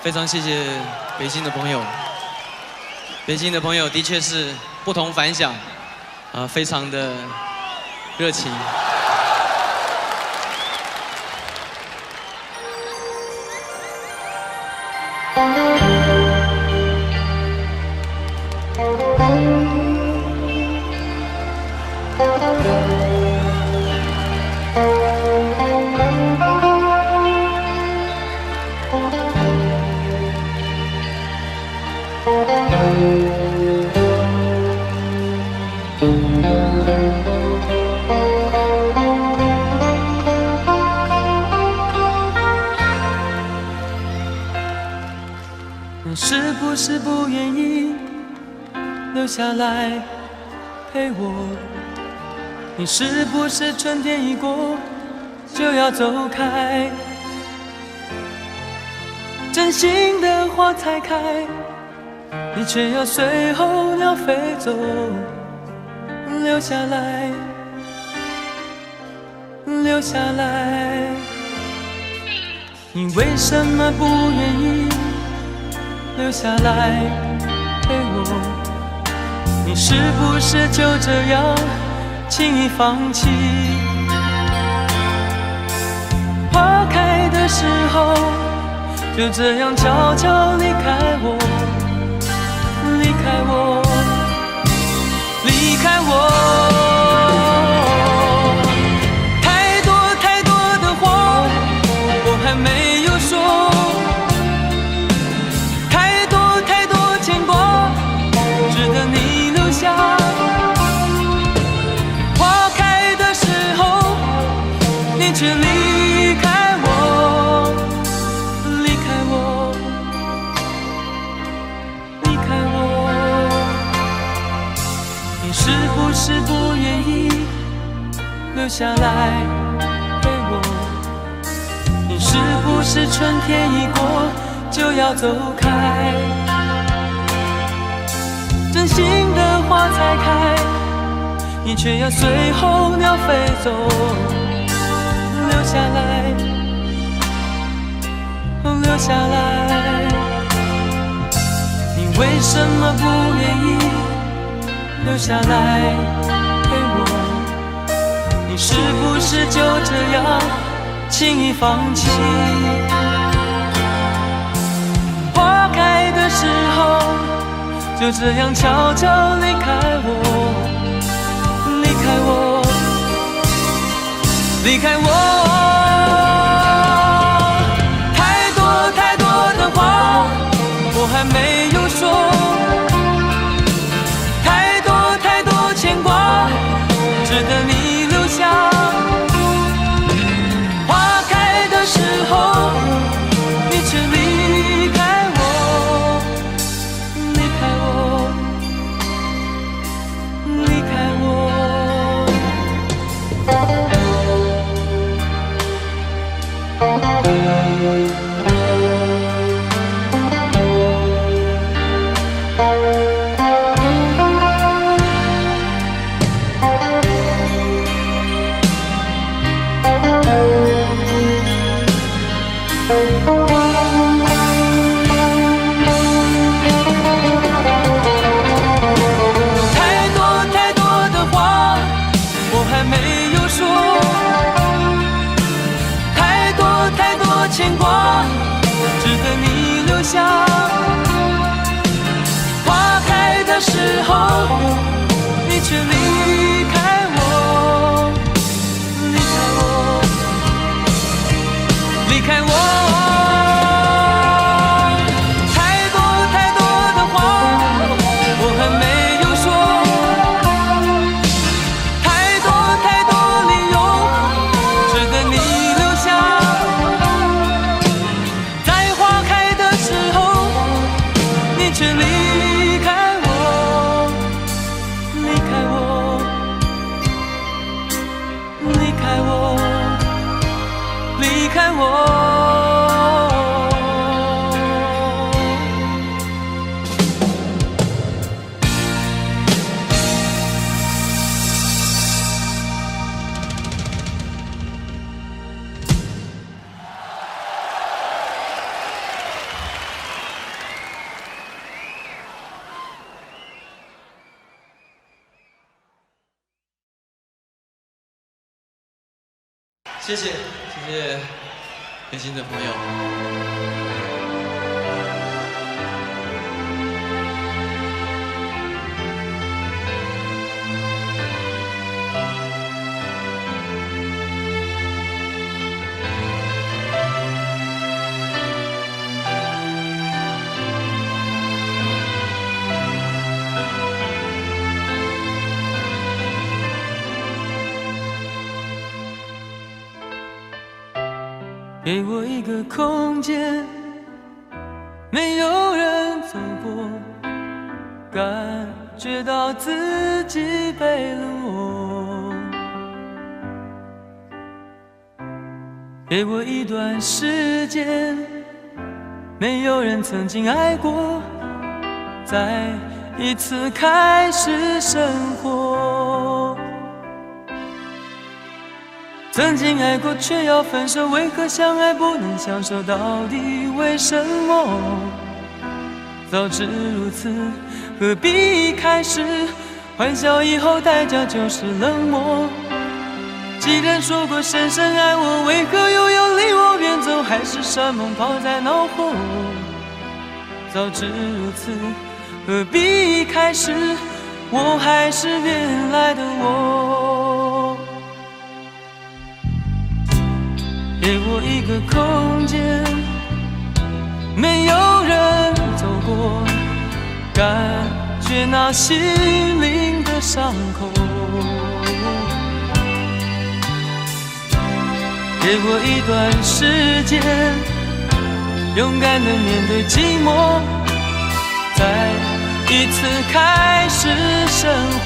非常谢谢北京的朋友，北京的朋友的确是不同凡响，非常的热情。你是不是不愿意留下来陪我？你是不是春天一过就要走开？真心的花才开，你却要随候鸟飞走，留下来，留下来。你为什么不愿意留下来陪我？你是不是就这样轻易放弃？花开的时候就这样悄悄离开我，离开我，离开我。太多太多的话我还没有说，太多太多牵挂值得你留下。花开的时候你却离开我，离开我，离开我。你是不是不愿意留下来陪我？你是不是春天一过就要走开？真心的花才开，你却要随候鸟飞走，留下来，留下来。你为什么不愿意留下来陪我？你是不是就这样轻易放弃？花开的时候就这样悄悄离开我，离开我，离开我。太多太多的话我还没有说，太多太多牵挂值得你留下。花开的时候你却离开我，离开我，离开我。太多太多的话我还没有说，太多太多牵挂值得你留下。花开的时候你却离开我，离开我，离开我。太多太多的话我还没有说，太多太多理由值得你留下。在花开的时候你却离开我，离开我，离开我，离开我。谢谢北京的朋友。给我一个空间，没有人走过，感觉到自己被冷落。给我一段时间，没有人曾经爱过，再一次开始生活。曾经爱过却要分手，为何相爱不能相守？到底为什么？早知如此，何必一开始？欢笑以后代价就是冷漠。既然说过深深爱我，为何又要离我远走？海誓山盟抛在脑后。早知如此，何必一开始？我还是原来的我。给我一个空间，没有人走过，感觉那心灵的伤口。给我一段时间，勇敢地面对寂寞，再一次开始生活。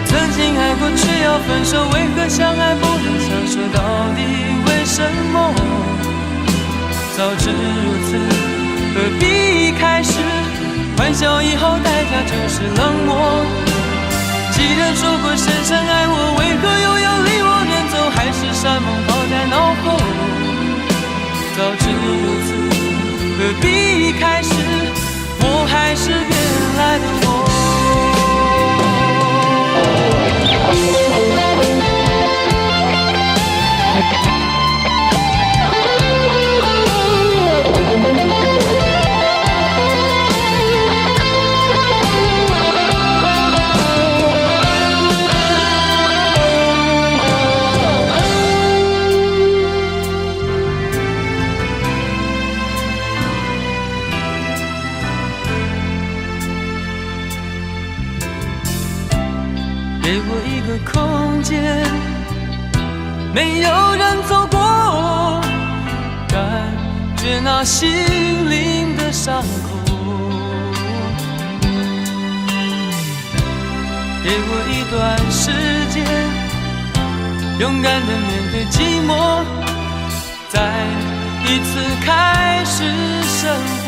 曾经爱过却要分手，为何相爱不能相守？到底为什么？早知如此，何必一开始？欢笑以后代价就是冷漠。既然说过深深爱我，为何又要离我远走？海誓山盟抛在脑后。早知如此，何必一开始？我还是原来的我。给我一个空间，没有人走过，感觉那心灵的伤口。给我一段时间，勇敢地面对寂寞，再一次开始生活。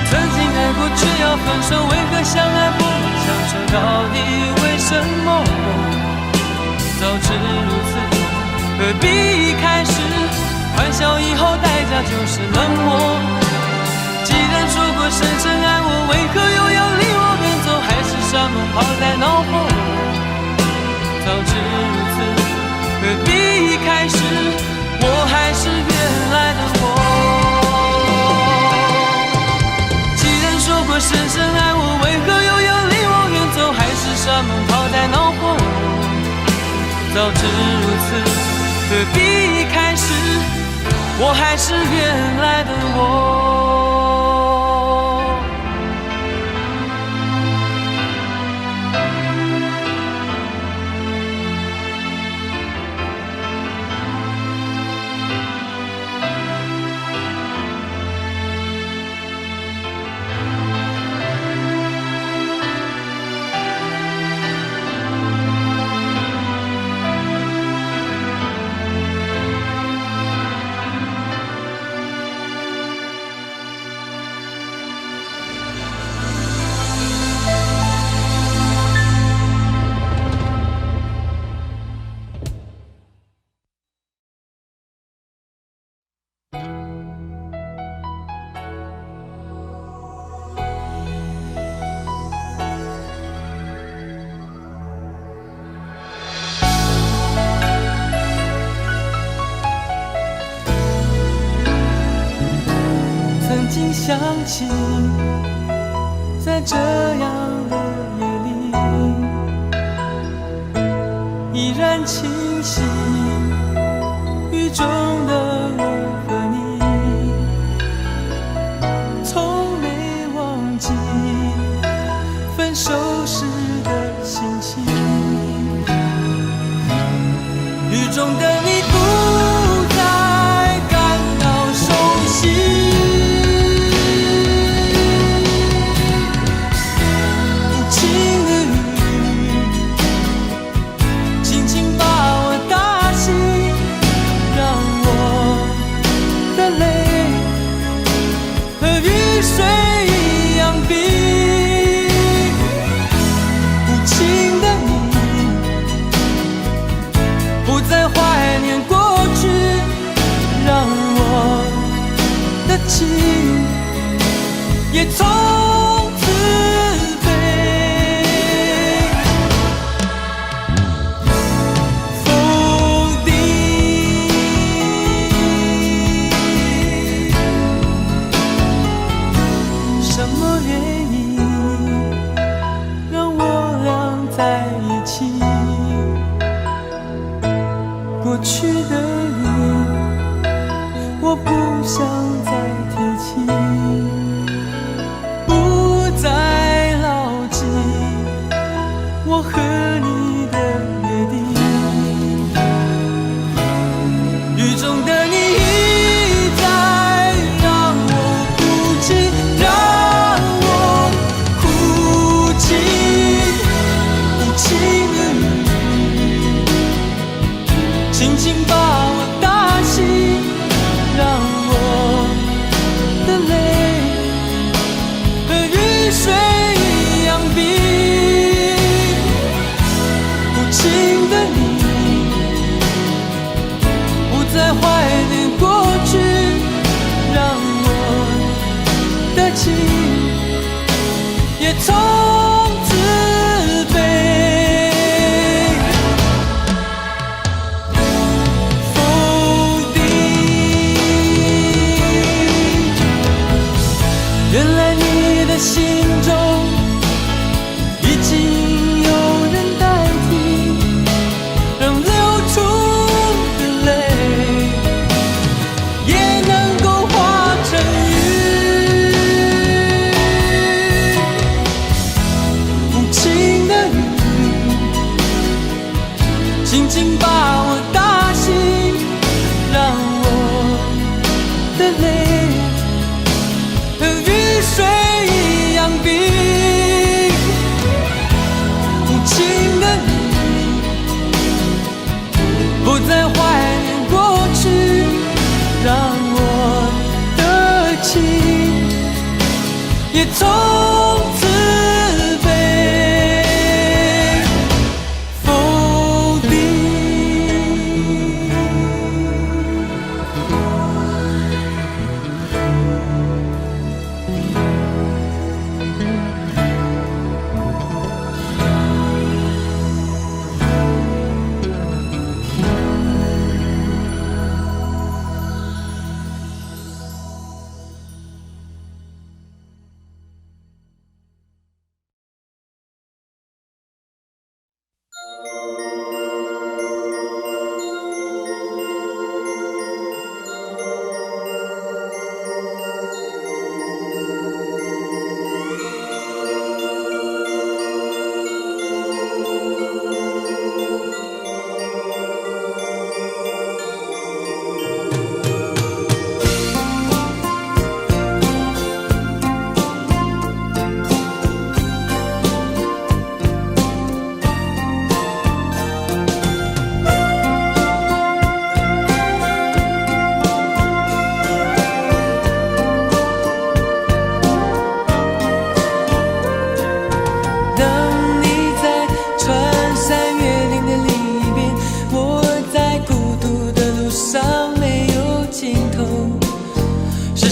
曾经爱过却要分手，为何相爱不能相守？到底为什么？早知如此，何必一开始？欢笑以后代价就是冷漠。既然说过深深爱我，为何又要离我远走？海誓山盟抛在脑后。早知如此，何必一开始？我还是原来的我。说过深深爱我，为何又要离我远走？海誓山盟抛在脑后。早知如此，何必一开始？我还是原来的我。情，在这样的夜里依然清晰，雨中的我和你从没忘记分手时的心情，雨中的你不再感到熟悉，无情的雨轻轻把我打醒，让我的泪和雨水一样冰，无情的你不再怀念过去，让我的情也从此飞。否定什么原因让我俩在一起？过去的人，我不想再提起，不再牢记我和你的约定。雨中的你一再让我哭泣，让我哭泣，无情的雨轻轻把我打醒，让我的泪和雨水一样冰，无情的你不再怀念过去，让我的情也从此飞。否定，原来你的心中已经有人代替，让流出的泪也能够化成雨，无情的雨轻轻把我打醒，让我的泪和雨水一样冰，无情的你不再怀念过去，让我的情也从此飞。否定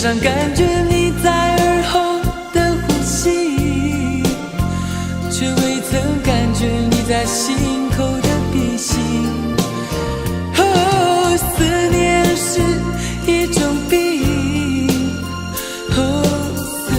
常感觉你在耳后的呼吸，却未曾感觉你在心口的鼻息。哦，思念是一种病，哦，思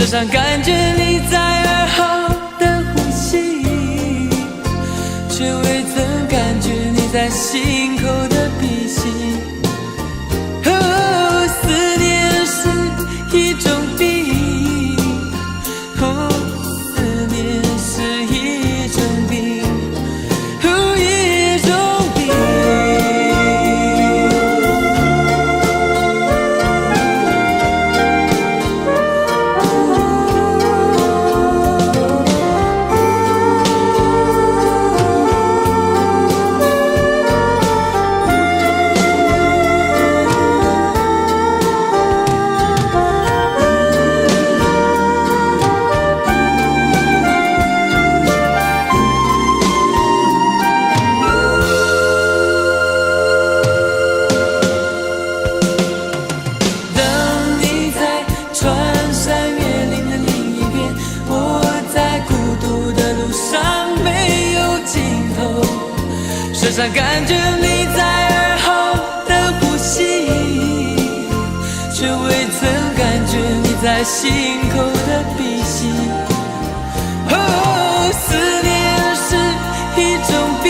上感觉你在耳后的呼吸，却未曾感觉你在心口的鼻息。哦，思念是一种病，哦，思念是一种病，哦，一种病。时常感觉你在耳后的呼吸，却未曾感觉你在心口的鼻息。哦，思念是一种病，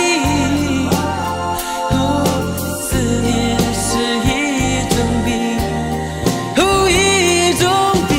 哦，思念是一种病，哦，一种病。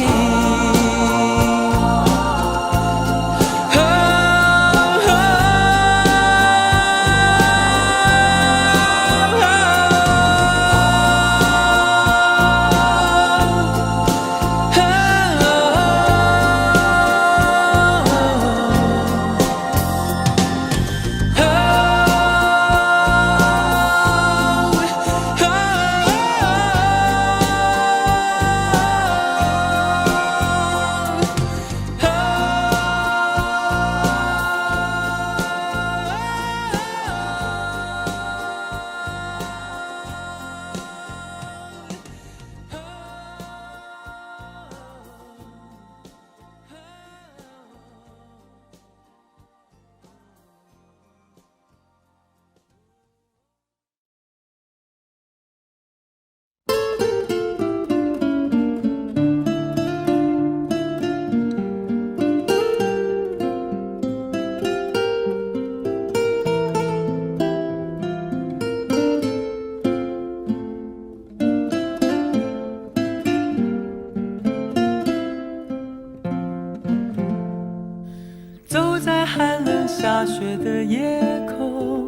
走在寒冷下雪的夜空，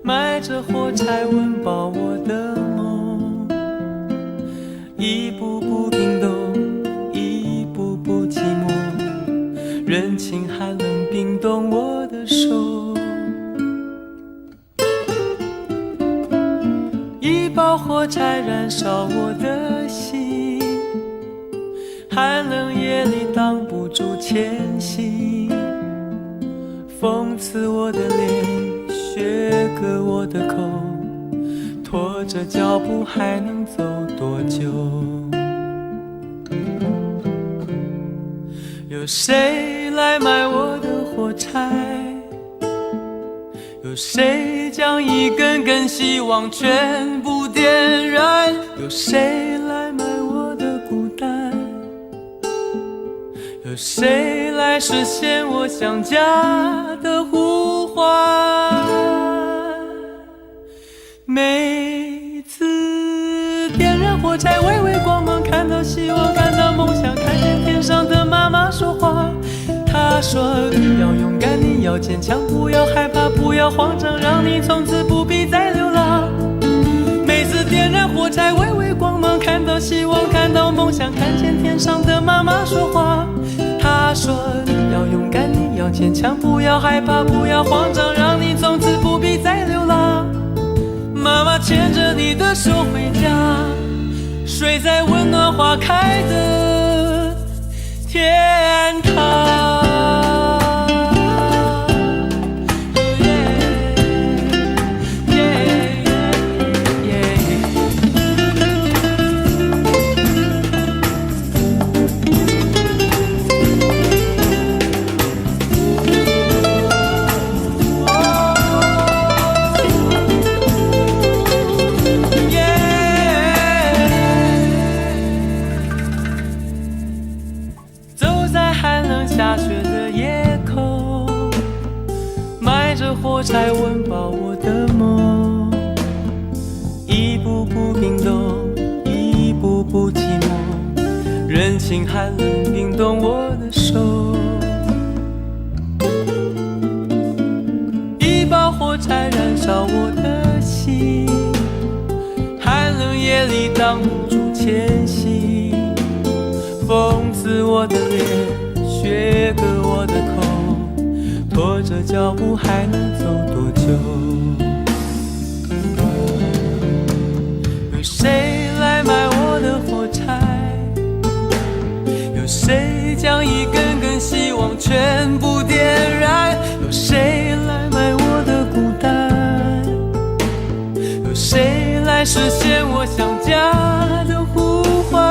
埋着火柴温饱我的梦，一步步冰冻，一步步寂寞，任凭寒冷冰冻我的手。一包火柴燃烧我的心，寒冷夜里挡不住前行，风刺我的脸，雪割我的口，拖着脚步还能走多久？有谁来买我的火柴？有谁将一根根希望全部点燃？有谁来买我的孤单？有谁来实现我想家的呼唤？每次点燃火柴，微微光芒，看到希望，看到梦想，看见天上的妈妈说话。她说你要勇敢，你要坚强，不要害怕，不要慌张，让你从此不必再流浪。每次点燃火柴，微微光芒，看到希望，看到梦想，看见天上的妈妈说话。她说你要勇敢，你要坚强，不要害怕，不要慌张，让你从此不必再流浪。妈妈牵着你的手回家，睡在温暖花开的天堂。步步冰冻，一步步寂寞，人情寒冷冰冻我的手。一把火柴燃烧我的心，寒冷夜里挡不住前行。风刺我的脸，雪割我的口，拖着脚步还能走多久？有谁来买我的火柴？有谁将一根根希望全部点燃？有谁来买我的孤单？有谁来实现我想家的呼唤？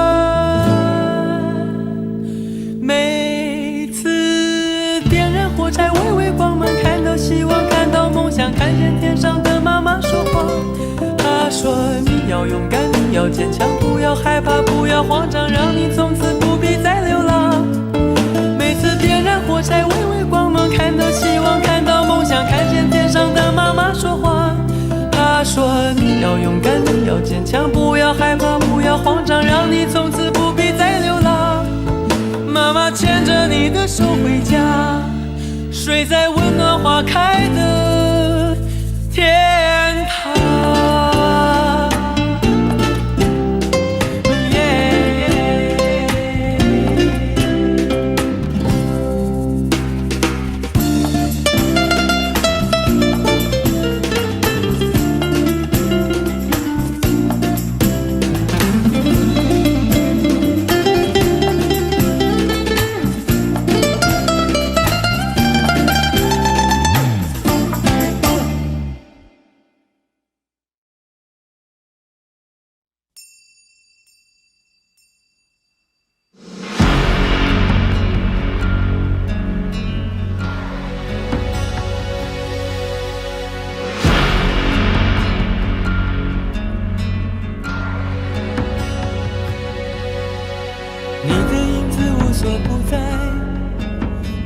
每次点燃火柴，微微光芒，看到希望，看到梦想，看见天上的妈妈说话。她说你要勇敢，你要坚强，不要害怕，不要慌张，让你从此不必再流浪。每次点燃火柴，微微光芒，看到希望，看到梦想，看见天上的妈妈说话。她说你要勇敢，你要坚强，不要害怕，不要慌张，让你从此不必再流浪。妈妈牵着你的手回家，睡在温暖花开的天堂。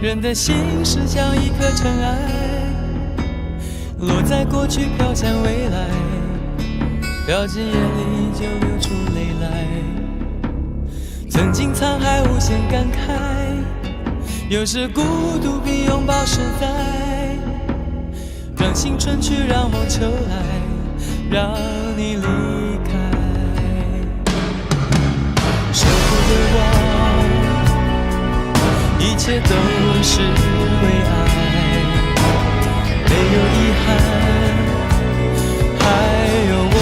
人的心是像一颗尘埃，落在过去飘向未来，掉进眼里就流出泪来。曾经沧海无限感慨，有时孤独比拥抱实在。让青春去，让梦秋来，让你离开。舍不得忘，一切都是为爱，没有遗憾，还有我。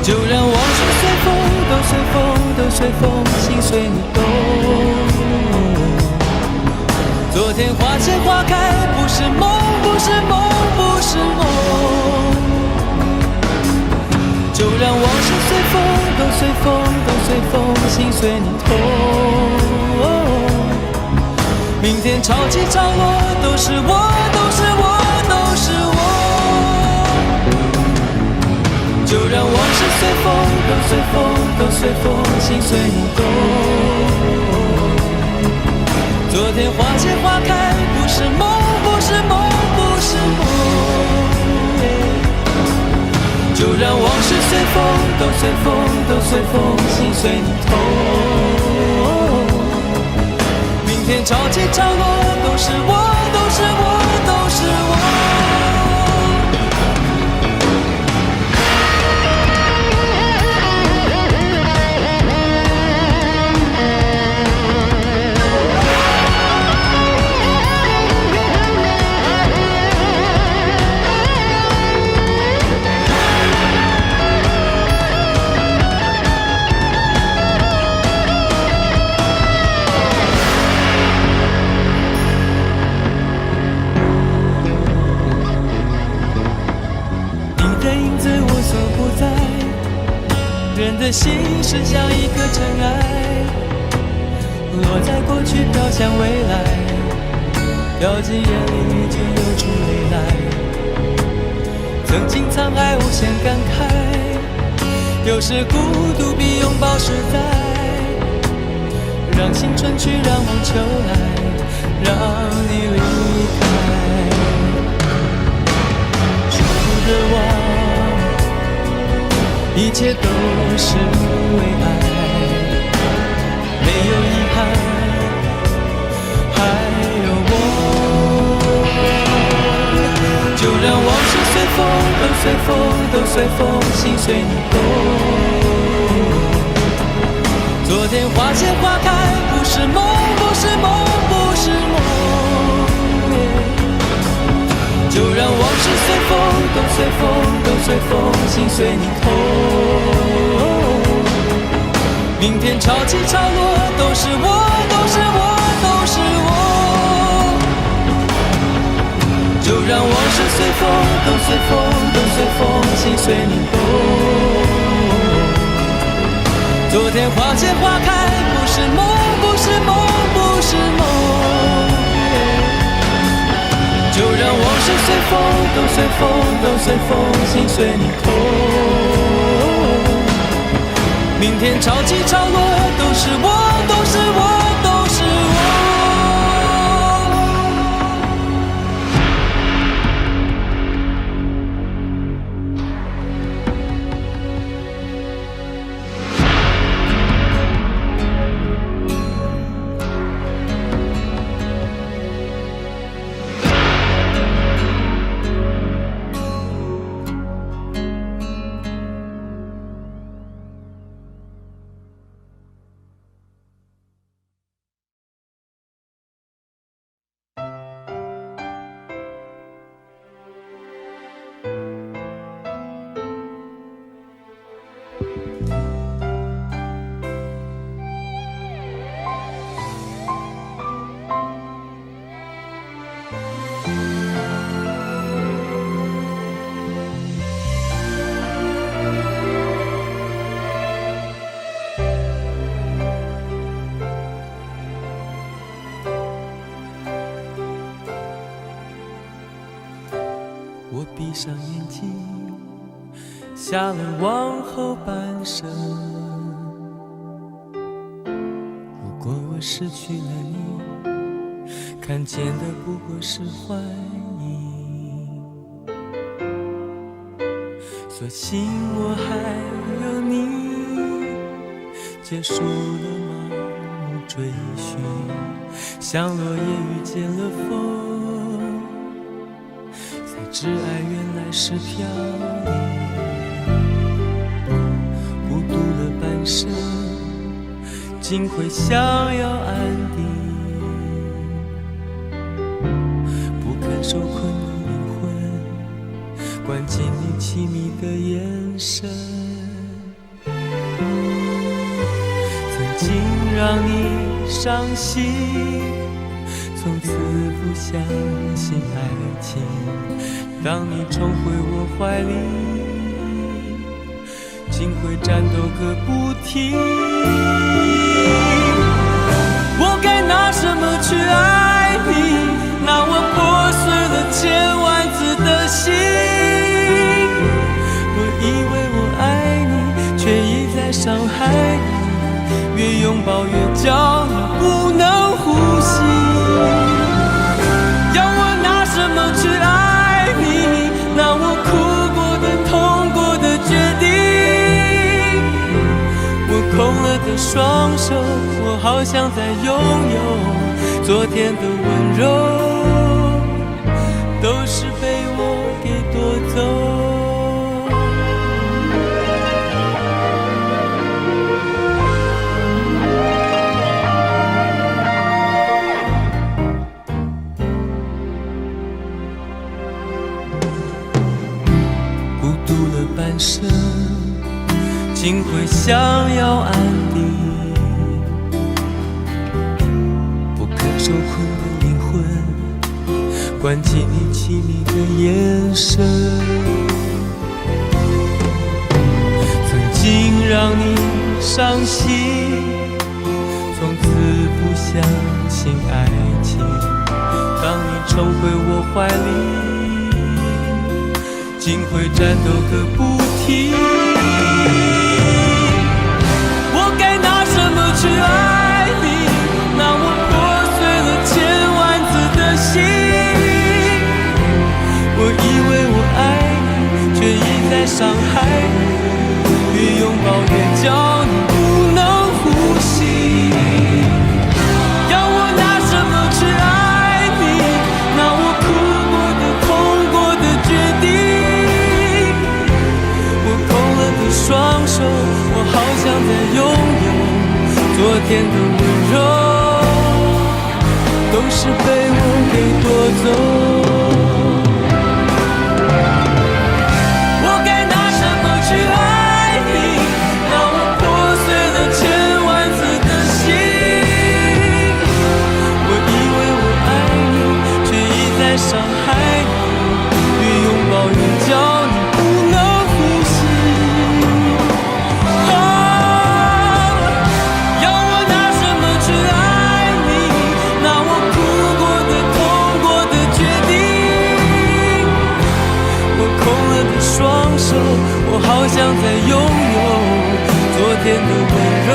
就让往事随风，都随风，都随风，心随你动。昨天花谢花开，不是梦，不是梦，不是梦。就让往事随风，都随风，都随风，心随你痛。明天潮起潮落，都是我，都是我，都是我。就让往事随风，都随风，都随风，心随你动。昨天花谢花开，不是梦，不是梦，不是梦。就让往事随风，都随风，都随风，心随你痛。明天潮起潮落，都是我，都是我，都是我。人的心是像一颗尘埃，落在过去飘向未来，掉进眼里就流出泪来。曾经沧海无限感慨，有时孤独比拥抱实在。让青春去，让梦秋来，让你离开。舍不得忘，一切都是为爱，没有遗憾，还有我。就让往事随风，都随风，都随风，心随你动。昨天花谢花开，不是梦，不是梦，不是梦。就让往事随风，都随风，都随风，心随你痛。明天潮起潮落，都是我，都是我，都是我。就让往事随风，都随风，都随风，心随你动。昨天花谢花开，不是梦，不是梦，不是梦。就让往事随风，都随风，都随风，心随你痛。明天潮起潮落，都是我，都是我，都是我。我闭上眼睛，下了往后半生。如果我失去了你，看见的不过是幻影。所幸我还有你，结束了盲目追寻，像落叶遇见了风。挚爱原来是飘零，孤独了半生，竟会想要安定。不肯受困的灵魂，关进你凄迷的眼神。曾经让你伤心，从此不相信爱情。当你重回我怀里，竟会战斗个不停。我该拿什么去爱你？拿我破碎了千万次的心。我以为我爱你，却一再伤害你。越拥抱越焦虑，不能呼吸。要我拿什么去爱？那我哭过的、痛过的决定，我空了的双手，我好想再拥有昨天的温柔，都是被我给夺走。半生竟会想要安定，不肯受困的灵魂，关进你凄迷的眼神。曾经让你伤心，从此不相信爱情。当你重回我怀里，竟会战斗个不停。我该拿什么去爱你？拿我破碎了千万次的心。我以为我爱你，却一再伤害你。越拥抱越叫你不能呼吸。要我拿什么去爱你？拿我哭过的、痛过的决定。我空了的双手，我好想再拥有昨天的温柔。都是被我给夺走。我该拿什么去爱你？让我破碎了千万次的心。我以为我爱你，却一再伤害你。越拥抱越叫你不能呼吸。要我拿什么去爱你？拿我哭过的、痛过的决定。我空了的双手，我好想再拥有昨天的温柔。